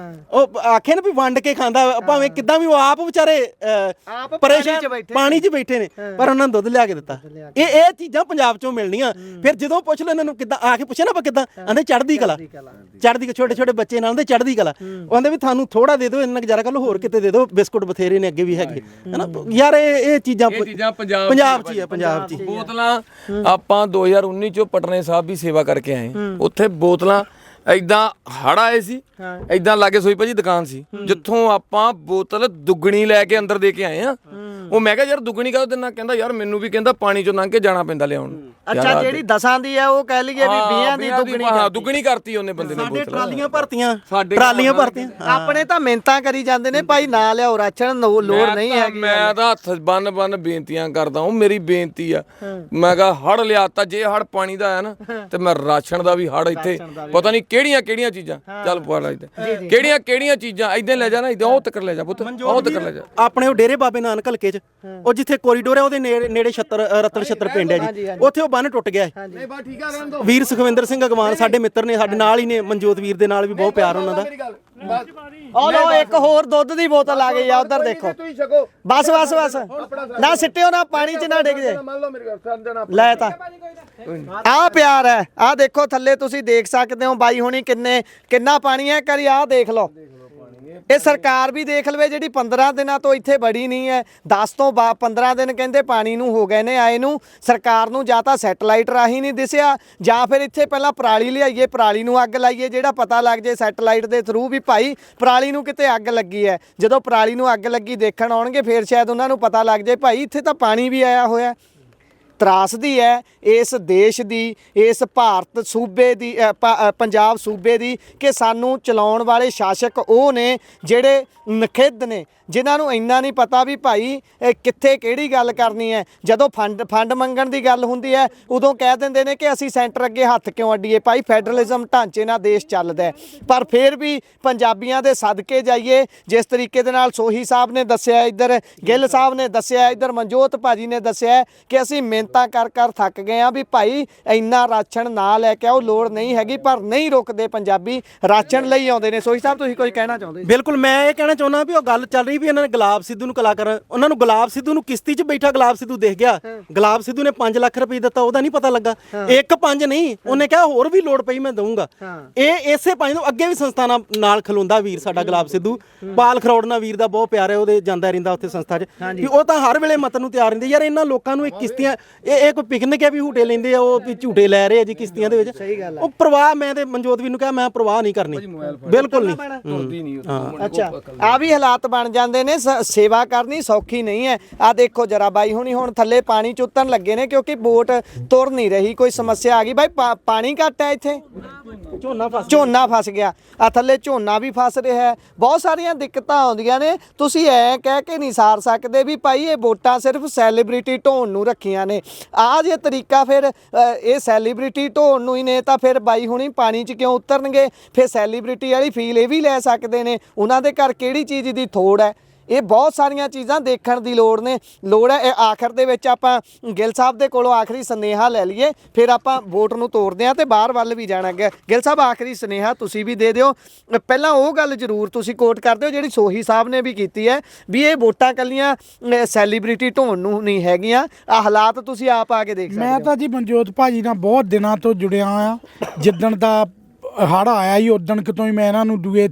ਉਹ ਆਖੇ ਨਾ ਵੀ ਵੰਡ ਕੇ ਖਾਂਦਾ, ਭਾਵੇਂ ਕਿੱਦਾਂ ਵੀ ਉਹ ਆਪ ਵਿਚਾਰੇ ਪਰੇਸ਼ਾਨ ਪਾਣੀ 'ਚ ਬੈਠੇ ਨੇ, ਪਰ ਉਹਨਾਂ ਨੂੰ ਦੁੱਧ ਲਿਆ ਕੇ ਦਿੱਤਾ। ਇਹ ਚੀਜ਼ਾਂ ਪੰਜਾਬ 'ਚੋਂ ਮਿਲਣੀਆਂ। ਫਿਰ ਜਦੋਂ ਪੁੱਛ ਲਓ ਇਹਨਾਂ ਨੂੰ ਕਿੱਦਾਂ, ਆ ਕੇ ਪੁੱਛਿਆ ਨਾ ਆਪਾਂ ਕਿੱਦਾਂ, ਆਂਦੇ ਚੜ੍ਹਦੀ ਕਲਾ, ਚੜ੍ਹਦੀ ਛੋਟੇ ਛੋਟੇ ਬੱਚੇ ਨਾਲ ਦੇ ਚੜ੍ਹਦੀ ਕਲਾ। ਉਹ ਆਂਦੇ ਵੀ ਤੁਹਾਨੂੰ ਥੋੜਾ ਦੇ ਦਿਓ, ਇੰਨਾ ਗੁਜ਼ਾਰਾ ਕਰ ਲਓ, ਹੋਰ ਕਿਤੇ ਦੇ ਦਿਓ, ਬਿਸਕੁਟ ਬਥੇਰੇ ਨੇ ਅੱਗੇ ਵੀ ਹੈਗੇ ਹਨਾ ਯਾਰ। ਇਹ ਚੀਜ਼ਾਂ ਪੰਜਾਬ 'ਚ ਹੀ ਆ, ਪੰਜਾਬ 'ਚ ਹੀ। ਬੋਤਲਾਂ ਆਪਾਂ 2019 ਚੋਂ ਪਟਨੇ ਸਾਹਿਬ ਵੀ ਸੇਵਾ ਕਰਕੇ ਆਏ, ਉੱਥੇ ਬੋਤਲਾਂ ਏਦਾਂ ਹੜ ਆਏ ਸੀ, ਏਦਾਂ ਲਾਗੇ ਸੋਈ ਭਾਜੀ ਦੁਕਾਨ ਸੀ, ਜਿੱਥੋਂ ਆਪਾਂ ਬੋਤਲ ਦੁੱਗਣੀ ਲੈ ਕੇ ਅੰਦਰ ਦੇ ਕੇ ਆਏ ਆ। ਉਹ ਮੈਂ ਕਿਹਾ ਯਾਰ ਦੁੱਗਣੀ ਕਾਹਦੋਂ ਦਿੰਦਾ, ਕਹਿੰਦਾ ਯਾਰ ਮੈਨੂੰ ਵੀ ਕਹਿੰਦਾ ਪਾਣੀ ਚੋਂ ਲੰਘ ਕੇ ਜਾਣਾ ਪੈਂਦਾ ਲਿਆਉਣ। ਅੱਛਾ, ਜਿਹੜੀ 10 ਦੀ ਹੈ ਉਹ ਕਹਿ ਲਈਏ ਵੀ 20 ਦੀ ਦੁੱਗਣੀ। ਹਾਂ ਦੁੱਗਣੀ ਕਰਤੀ ਉਹਨੇ ਬੰਦੇ ਨੇ। ਸਾਡੇ ਟਰਾਲੀਆਂ ਭਰਤੀਆਂ। ਆਪਣੇ ਤਾਂ ਮਿਹਨਤਾਂ ਕਰੀ ਜਾਂਦੇ ਨੇ ਭਾਈ, ਨਾ ਲਿਆਓ ਰਾਸ਼ਨ, ਲੋੜ ਨਹੀਂ ਹੈਗੀ। ਮੈਂ ਤਾਂ ਹੱਥ ਬੰਨ ਬੇਨਤੀਆਂ ਕਰਦਾ ਹਾਂ, ਮੇਰੀ ਬੇਨਤੀ ਆ। ਮੈਂ ਕਿਹਾ ਹੜ ਲਿਆਤਾ, ਜੇ ਹੜ ਪਾਣੀ ਦਾ ਆਇਆ ਨਾ ਤੇ ਮੈਂ ਰਾਸ਼ਨ ਦਾ ਵੀ ਹੜ ਇੱਥੇ ਪਤਾ ਨਹੀਂ ਕਿਹੜੀਆਂ ਚੀਜ਼ਾਂ ਚੱਲ ਪਾ ਲੈ, ਕਿਹੜੀਆਂ ਚੀਜ਼ਾਂ ਏਦਾਂ ਲੈ ਜਾ ਨਾ, ਏਦਾਂ ਉਹ ਤੱਕ ਲੈ ਜਾ ਪੁੱਤ, ਉਹ ਤੱਕ ਲੈ ਜਾ। ਆਪਣੇ ਉਹ ਡੇਰੇ ਬਾਬੇ ਨਾਨਕ ਹਲਕੇ 'ਚ ਉਹ ਜਿੱਥੇ ਕੋਰੀਡੋਰ ਹੈ ਉਹਦੇ ਨੇੜੇ ਰਤਨ ਛੱਤਰ ਪਿੰਡ ਹੈ ਜੀ, ਉੱਥੇ ਉਹ ਬੰਨ ਟੁੱਟ ਗਿਆ ਹੈ। ਵੀਰ ਸੁਖਵਿੰਦਰ ਸਿੰਘ ਅਗਵਾਨ ਸਾਡੇ ਮਿੱਤਰ ਨੇ, ਸਾਡੇ ਨਾਲ ਹੀ ਨੇ, ਮਨਜੋਤ ਵੀਰ ਦੇ ਨਾਲ ਵੀ ਬਹੁਤ ਪਿਆਰ ਉਹਨਾਂ ਦਾ। ਉਹ ਲੋ ਇੱਕ ਹੋਰ ਦੁੱਧ ਦੀ ਬੋਤਲ ਆ ਗਈ ਆ, ਉਧਰ ਦੇਖੋ। ਬਸ ਨਾ ਸਿੱਟਿਓ ਨਾ, ਪਾਣੀ 'ਚ ਨਾ ਡਿੱਗ ਜੇ। ਲੈ ਤਾਂ ਆ ਪਿਆਰ ਹੈ। ਆ ਦੇਖੋ ਥੱਲੇ ਤੁਸੀਂ ਦੇਖ ਸਕਦੇ ਹੋ ਬਾਈ ਹੁਣੀ ਕਿੰਨਾ ਪਾਣੀ ਹੈ, ਕਰੀ ਆ ਦੇਖ ਲਓ। ਇਹ ਸਰਕਾਰ ਵੀ ਦੇਖ ਲਵੇ ਜਿਹੜੀ 15 ਦਿਨਾਂ ਤੋਂ ਇੱਥੇ ਬੜੀ ਨਹੀਂ ਹੈ 10 ਤੋਂ 15 ਦਿਨ ਕਹਿੰਦੇ ਪਾਣੀ ਨੂੰ ਹੋ ਗਏ ਨੇ ਆਏ ਨੂੰ ਸਰਕਾਰ ਨੂੰ ਜਾਂ ਤਾਂ ਸੈਟਲਾਈਟ ਰਾਹੀਂ ਨਹੀਂ ਦਿਸਿਆ ਜਾਂ ਫਿਰ ਇੱਥੇ ਪਹਿਲਾਂ ਪਰਾਲੀ ਲਿਆਈਏ ਪਰਾਲੀ ਨੂੰ ਅੱਗ ਲਾਈਏ ਜਿਹੜਾ ਪਤਾ ਲੱਗ ਜੇ ਸੈਟਲਾਈਟ ਦੇ ਥਰੂ ਵੀ ਭਾਈ ਪਰਾਲੀ ਨੂੰ ਕਿਤੇ ਅੱਗ ਲੱਗੀ ਹੈ ਜਦੋਂ ਪਰਾਲੀ ਨੂੰ ਅੱਗ ਲੱਗੀ ਦੇਖਣ ਆਉਣਗੇ ਫਿਰ ਸ਼ਾਇਦ ਉਹਨਾਂ ਨੂੰ ਪਤਾ ਲੱਗ ਜੇ ਭਾਈ ਇੱਥੇ ਤਾਂ ਪਾਣੀ ਵੀ ਆਇਆ ਹੋਇਆ ਤਰਾਸਦੀ ਹੈ ਇਸ ਦੇਸ਼ ਦੀ ਇਸ ਭਾਰਤ ਸੂਬੇ ਦੀ ਪੰਜਾਬ ਸੂਬੇ ਦੀ ਕਿ ਸਾਨੂੰ ਚਲਾਉਣ ਵਾਲੇ ਸ਼ਾਸਕ ਉਹ ਨੇ ਜਿਹੜੇ ਨਖਿੱਧ ਨੇ ਜਿਨ੍ਹਾਂ ਨੂੰ ਇੰਨਾ ਨਹੀਂ ਪਤਾ ਵੀ ਭਾਈ ਕਿੱਥੇ ਕਿਹੜੀ ਗੱਲ ਕਰਨੀ ਹੈ ਜਦੋਂ ਫੰਡ ਮੰਗਣ ਦੀ ਗੱਲ ਹੁੰਦੀ ਹੈ ਉਦੋਂ ਕਹਿ ਦਿੰਦੇ ਨੇ ਕਿ ਅਸੀਂ ਸੈਂਟਰ ਅੱਗੇ ਹੱਥ ਕਿਉਂ ਅੱਡੀਏ ਭਾਈ ਫੈਡਰਲਿਜ਼ਮ ਢਾਂਚੇ ਨਾਲ ਦੇਸ਼ ਚੱਲਦਾ ਹੈ ਪਰ ਫਿਰ ਵੀ ਪੰਜਾਬੀਆਂ ਦੇ ਸਦਕੇ ਜਾਈਏ ਜਿਸ ਤਰੀਕੇ ਦੇ ਨਾਲ ਸੋਹੀ ਸਾਹਿਬ ਨੇ ਦੱਸਿਆ ਇੱਧਰ ਗਿੱਲ ਸਾਹਿਬ ਨੇ ਦੱਸਿਆ ਇੱਧਰ ਮਨਜੋਤ ਭਾਜੀ ਨੇ ਦੱਸਿਆ ਕਿ ਅਸੀਂ ਮਿਹਨਤਾਂ ਕਰ ਥੱਕ ਗਏ ਆ ਵੀ ਭਾਈ ਇੰਨਾ ਰਾਸ਼ਨ ਨਾ ਲੈ ਕੇ ਆਓ ਲੋੜ ਨਹੀਂ ਹੈਗੀ ਪਰ ਨਹੀਂ ਰੁਕਦੇ ਪੰਜਾਬੀ ਰਾਸ਼ਨ ਲਈ ਆਉਂਦੇ ਨੇ ਸੋਹੀ ਸਾਹਿਬ ਤੁਸੀਂ ਕੁਝ ਕਹਿਣਾ ਚਾਹੁੰਦੇ ਬਿਲਕੁਲ ਮੈਂ ਇਹ ਕਹਿਣਾ ਚਾਹੁੰਦਾ ਵੀ ਉਹ ਗੱਲ ਚੱਲ ਰਹੀ ਵੀ ਇਹਨਾਂ ਨੇ ਗੁਲਾਬ ਸਿੱਧੂ ਨੂੰ ਕਲਾਕਾਰ ਉਹਨਾਂ ਨੂੰ ਗੁਲਾਬ ਸਿੱਧੂ ਨੂੰ ਕਿਸ਼ਤੀ 'ਚ ਬੈਠਾ ਗੁਲਾਬ ਸਿੱਧੂ ਦੇਖ ਗਿਆ ਗੁਲਾਬ ਸਿੱਧੂ ਨੇ 5 ਲੱਖ ਰੁਪਏ ਦਿੱਤਾ ਉਹਦਾ ਨਹੀਂ ਪਤਾ ਲੱਗਾ ਇੱਕ 5 ਨਹੀਂ ਉਹਨੇ ਕਿਹਾ ਹੋਰ ਵੀ ਲੋੜ ਪਈ ਮੈਂ ਦਊਂਗਾ ਇਹ ਇਸੇ 5 ਨੂੰ ਅੱਗੇ ਵੀ ਸੰਸਥਾਨਾਂ ਨਾਲ ਖਲੋਂਦਾ ਵੀਰ ਸਾਡਾ ਗੁਲਾਬ ਸਿੱਧੂ ਪਾਲ ਖਰੋੜਨਾ ਵੀਰ ਦਾ ਬਹੁਤ ਪਿਆਰ ਹੈ ਉਹਦੇ ਜਾਂਦਾ ਰਹਿੰਦਾ ਉੱਥੇ ਸੰਸਥਾ 'ਚ ਵੀ ਉਹ ਤਾਂ ਹਰ ਵੇਲੇ ਮਤ ਨੂੰ ਤਿਆਰ ਰਹਿੰਦੇ ਯਾਰ ਇਹਨਾਂ ਲੋਕਾਂ ਨੂੰ ਇਹ ਕਿਸ਼ਤੀਆਂ ਇਹ ਕੋਈ ਪਿਕਨਿਕ ਹੈ ਵੀ ਝੂਟੇ ਲੈਂਦੇ ਆ ਉਹ ਵੀ ਝੂਟੇ ਲੈ ਰਹੇ ਆ ਜੀ ਕਿਸ਼ਤੀਆਂ ਦੇ ਵਿੱਚ ਉਹ ਪ੍ਰਵਾਹ ਮੈਂ ਤੇ ਮਨਜੋਤ ਵੀਰ ਨੂੰ ਕਿਹਾ ਮੈਂ ਪ੍ਰਵਾਹ ਨਹੀਂ ਕਰਨੀ ਬਿਲਕੁਲ ਨਹੀਂ ਅੱਛਾ ਆ ਵੀ ਹਾਲਾਤ ਬਣ ਜਾਂਦੇ ਨੇ ਸੇਵਾ ਕਰਨੀ ਸੌਖੀ ਨਹੀਂ ਹੈ ਆ ਦੇਖੋ ਜਰਾ ਬਾਈ ਹੁਣੀ ਹੁਣ ਥੱਲੇ ਪਾਣੀ ਚ ਉਤਰਨ ਲੱਗੇ ਨੇ ਕਿਉਂਕਿ ਬੋਟ ਤੁਰ ਨਹੀਂ ਰਹੀ ਕੋਈ ਸਮੱਸਿਆ ਆ ਗਈ ਬਾਈ ਪਾਣੀ ਘੱਟ ਹੈ ਇੱਥੇ ਝੋਨਾ ਫਸ ਗਿਆ ਆ ਥੱਲੇ ਝੋਨਾ ਵੀ ਫਸ ਰਿਹਾ ਹੈ ਬਹੁਤ ਸਾਰੀਆਂ ਦਿੱਕਤਾਂ ਆਉਂਦੀਆਂ ਨੇ ਤੁਸੀਂ ਐ ਕਹਿ ਕੇ ਨਹੀਂ ਸਾਰ ਸਕਦੇ ਵੀ ਭਾਈ ਇਹ ਵੋਟਾਂ ਸਿਰਫ ਸੈਲੀਬ੍ਰਿਟੀ ਢੋਣ ਨੂੰ ਰੱਖੀਆਂ ਨੇ ਆ ਜੇ ਤਰੀਕਾ ਫਿਰ ਇਹ ਸੈਲੀਬ੍ਰਿਟੀ ਢੋਣ ਨੂੰ ਹੀ ਨੇ ਤਾਂ ਫਿਰ ਬਾਈ ਹੁਣੀ ਪਾਣੀ 'ਚ ਕਿਉਂ ਉਤਰਨਗੇ ਫਿਰ ਸੈਲੀਬ੍ਰਿਟੀ ਵਾਲੀ ਫੀਲ ਇਹ ਵੀ ਲੈ ਸਕਦੇ ਨੇ ਉਹਨਾਂ ਦੇ ਘਰ ਕਿਹੜੀ ਚੀਜ਼ ਦੀ ਥੋੜ ਹੈ ਇਹ ਬਹੁਤ ਸਾਰੀਆਂ ਚੀਜ਼ਾਂ ਦੇਖਣ ਦੀ ਲੋੜ ਹੈ ਇਹ ਆਖਰ ਦੇ ਵਿੱਚ ਆਪਾਂ ਗਿੱਲ ਸਾਹਿਬ ਦੇ ਕੋਲੋਂ ਆਖਰੀ ਸੁਨੇਹਾ ਲੈ ਲਈਏ ਫਿਰ ਆਪਾਂ ਵੋਟ ਨੂੰ ਤੋੜਦੇ ਹਾਂ ਤੇ ਬਾਹਰ ਵੱਲ ਵੀ ਜਾਣਾ ਗਿਆ ਗਿੱਲ ਸਾਹਿਬ ਆਖਰੀ ਸੁਨੇਹਾ ਤੁਸੀਂ ਵੀ ਦੇ ਦਿਓ ਪਹਿਲਾਂ ਉਹ ਗੱਲ ਜ਼ਰੂਰ ਤੁਸੀਂ ਕੋਟ ਕਰ ਦਿਓ ਜਿਹੜੀ ਸੋਹੀ ਸਾਹਿਬ ਨੇ ਵੀ ਕੀਤੀ ਹੈ ਵੀ ਇਹ ਵੋਟਾਂ ਕੱਲੀਆਂ ਸੈਲੀਬ੍ਰਿਟੀ ਢੋਣ ਨੂੰ ਨਹੀਂ ਹੈਗੀਆਂ ਆ ਹਾਲਾਤ ਤੁਸੀਂ ਆਪ ਆ ਕੇ ਦੇਖ ਸਕਦੇ ਹੋ ਮੈਂ ਤਾਂ ਜੀ ਮਨਜੋਤ ਭਾਜੀ ਨਾਲ ਬਹੁਤ ਦਿਨਾਂ ਤੋਂ ਜੁੜਿਆ ਆ ਜਿੱਦਣ ਦਾ ਹੜ ਆਇਆ ਹੀ ਉਦਣ ਕਿਤੋਂ ਹੀ ਮੈਂ ਇਹਨਾਂ ਨੂੰ ਦੂਏ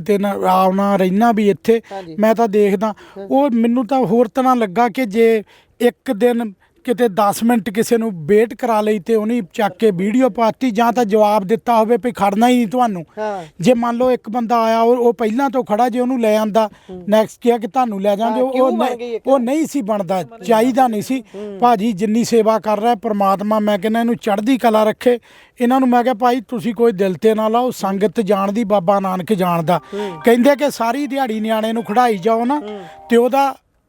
ਤੇ ਆਉਣਾ ਰਹਿਣਾ ਵੀ ਇੱਥੇ ਮੈਂ ਤਾਂ ਦੇਖਦਾ ਉਹ ਮੈਨੂੰ ਤਾਂ ਹੋਰ ਤਰ੍ਹਾਂ ਲੱਗਾ ਕਿ ਜੇ ਇੱਕ ਦਿਨ ਕਿਤੇ 10 ਮਿੰਟ ਕਿਸੇ ਨੂੰ ਵੇਟ ਕਰਾ ਲਈ ਤੇ ਉਹਨੇ ਚੱਕ ਕੇ ਵੀਡੀਓ ਪਾਤੀ ਜਾਂ ਤਾਂ ਜਵਾਬ ਦਿੱਤਾ ਹੋਵੇ ਵੀ ਖੜਨਾ ਹੀ ਨਹੀਂ ਤੁਹਾਨੂੰ ਜੇ ਮੰਨ ਲਓ ਇੱਕ ਬੰਦਾ ਆਇਆ ਉਹ ਪਹਿਲਾਂ ਤੋਂ ਖੜਾ ਜੇ ਉਹਨੂੰ ਲੈ ਆਂਦਾ ਨੈਕਸਟ ਕਿਹਾ ਕਿ ਤੁਹਾਨੂੰ ਲੈ ਜਾਾਂਗੇ ਉਹ ਨਹੀਂ ਸੀ ਬਣਦਾ ਚਾਹੀਦਾ ਨਹੀਂ ਸੀ ਭਾਜੀ ਜਿੰਨੀ ਸੇਵਾ ਕਰ ਰਿਹਾ ਪ੍ਰਮਾਤਮਾ ਮੈਂ ਕਹਿੰਦਾ ਇਹਨੂੰ ਚੜ੍ਹਦੀ ਕਲਾ ਰੱਖੇ ਇਹਨਾਂ ਨੂੰ ਮੈਂ ਕਿਹਾ ਭਾਈ ਤੁਸੀਂ ਕੋਈ ਦਿਲ ਤੇ ਨਾ ਲਾਓ ਸੰਗਤ ਜਾਣਦੀ ਬਾਬਾ ਨਾਨਕ ਜਾਣਦਾ ਕਹਿੰਦੇ ਕਿ ਸਾਰੀ ਦਿਹਾੜੀ ਨਿਆਣੇ ਨੂੰ ਖੜਾਈ ਜਾਓ ਨਾ ਤੇ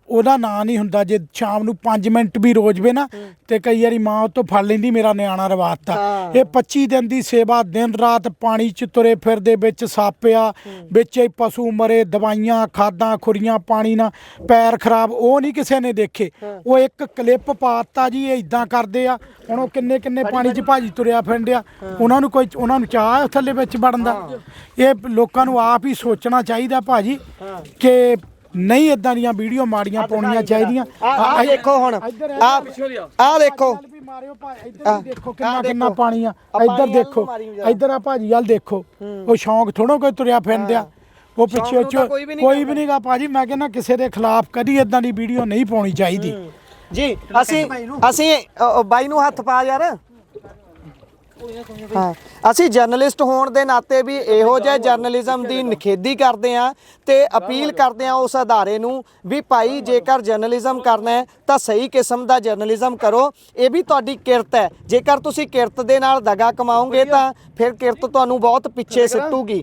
ਉਹਦਾ ਨਾਂ ਨਹੀਂ ਹੁੰਦਾ ਜੇ ਸ਼ਾਮ ਨੂੰ 5 ਮਿੰਟ ਵੀ ਰੋਜ਼ ਵੇ ਨਾ ਤੇ ਕਈ ਵਾਰੀ ਮਾਂ ਉਹ ਤੋਂ ਫੜ ਲੈਂਦੀ ਮੇਰਾ ਨਿਆਣਾ ਰਵਾਤਾ ਇਹ 25 ਦਿਨ ਦੀ ਸੇਵਾ ਦਿਨ ਰਾਤ ਪਾਣੀ 'ਚ ਤੁਰੇ ਫਿਰਦੇ ਵਿੱਚ ਸਾਪਿਆ ਵਿੱਚ ਹੀ ਪਸ਼ੂ ਮਰੇ ਦਵਾਈਆਂ ਖਾਦਾਂ ਖੁਰੀਆਂ ਪਾਣੀ ਨਾਲ ਪੈਰ ਖਰਾਬ ਉਹ ਨਹੀਂ ਕਿਸੇ ਨੇ ਦੇਖੇ ਉਹ ਇੱਕ ਕਲਿੱਪ ਪਾਤਾ ਜੀ ਇਹ ਇਦਾਂ ਕਰਦੇ ਆ ਹੁਣ ਉਹ ਕਿੰਨੇ ਪਾਣੀ 'ਚ ਭਾਜੀ ਤੁਰਿਆ ਫਿਰਦਿਆ ਉਹਨਾਂ ਨੂੰ ਚਾਹ ਥੱਲੇ ਵਿੱਚ ਵੜਨ ਦਾ ਇਹ ਲੋਕਾਂ ਨੂੰ ਆਪ ਹੀ ਸੋਚਣਾ ਚਾਹੀਦਾ ਭਾਜੀ ਕਿ ਨਹੀਂ ਇਦਾਂ ਦੀਆਂ ਵੀਡੀਓ ਮਾੜੀਆਂ ਪਾਉਣੀਆਂ ਚਾਹੀਦੀਆਂ ਆ ਦੇਖੋ ਹੁਣ ਆ ਦੇਖੋ ਦੇਖੋ ਕਿੰਨਾ ਪਾਣੀ ਆ ਇੱਧਰ ਦੇਖੋ ਇੱਧਰ ਆ ਭਾਜੀ ਵੱਲ ਦੇਖੋ ਉਹ ਸ਼ੌਂਕ ਥੋੜੋ ਕੋਈ ਤੁਰਿਆ ਫਿਰਦਿਆ ਉਹ ਪਿੱਛੇ ਕੋਈ ਵੀ ਨਹੀਂਗਾ ਭਾਜੀ ਮੈਂ ਕਹਿੰਦਾ ਕਿਸੇ ਦੇ ਖਿਲਾਫ ਕਦੀ ਇਦਾਂ ਦੀ ਵੀਡੀਓ ਨਹੀਂ ਪਾਉਣੀ ਚਾਹੀਦੀ ਜੀ ਅਸੀਂ ਬਾਈ ਨੂੰ ਹੱਥ ਪਾ ਯਾਰ ਹਾਂ ਅਸੀਂ ਜਰਨਲਿਸਟ ਹੋਣ ਦੇ ਨਾਤੇ ਵੀ ਇਹੋ ਜਿਹੇ ਜਰਨਲਿਜ਼ਮ ਦੀ ਨਿਖੇਧੀ ਕਰਦੇ ਆ ਤੇ ਅਪੀਲ ਕਰਦੇ ਆ ਉਸ ਅਦਾਰੇ ਨੂੰ ਵੀ ਭਾਈ ਜੇਕਰ ਜਰਨਲਿਜ਼ਮ ਕਰਨਾ ਹੈ ਤਾਂ ਸਹੀ ਕਿਸਮ ਦਾ ਜਰਨਲਿਜ਼ਮ ਕਰੋ ਇਹ ਵੀ ਤੁਹਾਡੀ ਕਿਰਤ ਹੈ ਜੇਕਰ ਤੁਸੀਂ ਕਿਰਤ ਦੇ ਨਾਲ ਦਗਾ ਕਮਾਓਗੇ ਤਾਂ ਫਿਰ ਕਿਰਤ ਤੁਹਾਨੂੰ ਬਹੁਤ ਪਿੱਛੇ ਸਿੱਟੂਗੀ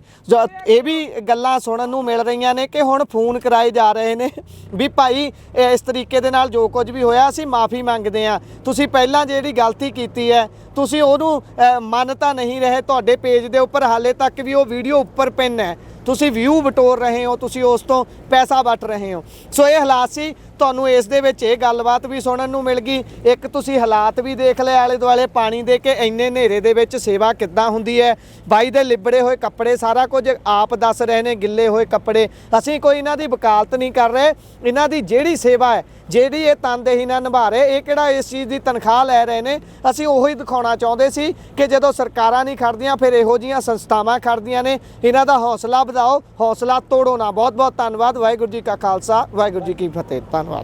ਇਹ ਵੀ ਗੱਲਾਂ ਸੁਣਨ ਨੂੰ ਮਿਲ ਰਹੀਆਂ ਨੇ ਕਿ ਹੁਣ ਫੋਨ ਕਰਾਏ ਜਾ ਰਹੇ ਨੇ ਵੀ ਭਾਈ ਇਸ ਤਰੀਕੇ ਦੇ ਨਾਲ ਜੋ ਕੁਝ ਵੀ ਹੋਇਆ ਅਸੀਂ ਮਾਫੀ ਮੰਗਦੇ ਆ ਤੁਸੀਂ ਪਹਿਲਾਂ ਜਿਹੜੀ ਗਲਤੀ ਕੀਤੀ ਹੈ ਤੁਸੀਂ ਉਹਨੂੰ ਮੰਨ ਤਾਂ ਨਹੀਂ ਰਹੇ ਤੁਹਾਡੇ ਪੇਜ ਦੇ ਉੱਪਰ ਹਾਲੇ ਤੱਕ ਵੀ ਉਹ ਵੀਡੀਓ ਉੱਪਰ ਪਿੰਨ ਹੈ ਤੁਸੀਂ ਵਿਊ ਬਟੋਰ ਰਹੇ ਹੋ ਤੁਸੀਂ ਉਸ ਤੋਂ ਪੈਸਾ ਵੱਟ ਰਹੇ ਹੋ ਸੋ ਇਹ ਹਾਲਾਤ ਸੀ ਤੁਹਾਨੂੰ ਇਸ ਦੇ ਵਿੱਚ ਇਹ ਗੱਲਬਾਤ ਵੀ ਸੁਣਨ ਨੂੰ ਮਿਲ ਗਈ। ਇੱਕ ਤੁਸੀਂ ਹਾਲਾਤ ਵੀ ਦੇਖ ਲਏ ਆਲੇ ਦੁਆਲੇ ਪਾਣੀ ਦੇ ਕਿ ਇੰਨੇ ਹਨੇਰੇ ਦੇ ਵਿੱਚ ਸੇਵਾ ਕਿੱਦਾਂ ਹੁੰਦੀ ਹੈ। ਬਾਈ ਦੇ ਲਿਬੜੇ ਹੋਏ ਕੱਪੜੇ ਸਾਰਾ ਕੁਝ ਆਪ ਦੱਸ ਰਹੇ ਨੇ, ਗਿੱਲੇ ਹੋਏ ਕੱਪੜੇ। ਅਸੀਂ ਕੋਈ ਇਹਨਾਂ ਦੀ ਵਕਾਲਤ ਨਹੀਂ ਕਰ ਰਹੇ, ਇਹਨਾਂ ਦੀ ਜਿਹੜੀ ਸੇਵਾ ਹੈ, ਜਿਹੜੀ ਇਹ ਤਨਦੇਹੀ ਨਾਲ ਨਿਭਾ ਰਹੇ, ਇਹ ਕਿਹੜਾ ਇਸ ਚੀਜ਼ ਦੀ ਤਨਖਾਹ ਲੈ ਰਹੇ ਨੇ। ਅਸੀਂ ਉਹੀ ਦਿਖਾਉਣਾ ਚਾਹੁੰਦੇ ਸੀ ਕਿ ਜਦੋਂ ਸਰਕਾਰਾਂ ਨਹੀਂ ਖੜਦੀਆਂ ਫਿਰ ਇਹੋ ਜਿਹੀਆਂ ਸੰਸਥਾਵਾਂ ਖੜਦੀਆਂ ਨੇ। ਇਹਨਾਂ ਦਾ ਹੌਸਲਾ ਵਧਾਓ, ਹੌਸਲਾ ਤੋੜੋ ਨਾ। ਬਹੁਤ ਬਹੁਤ ਧੰਨਵਾਦ। ਵਾਹਿਗੁਰੂ ਜੀ ਕਾ ਖਾਲਸਾ, ਵਾਹਿਗੁਰੂ ਜੀ ਕੀ ਫਤਿਹ। ਧੰਨਵਾਦ।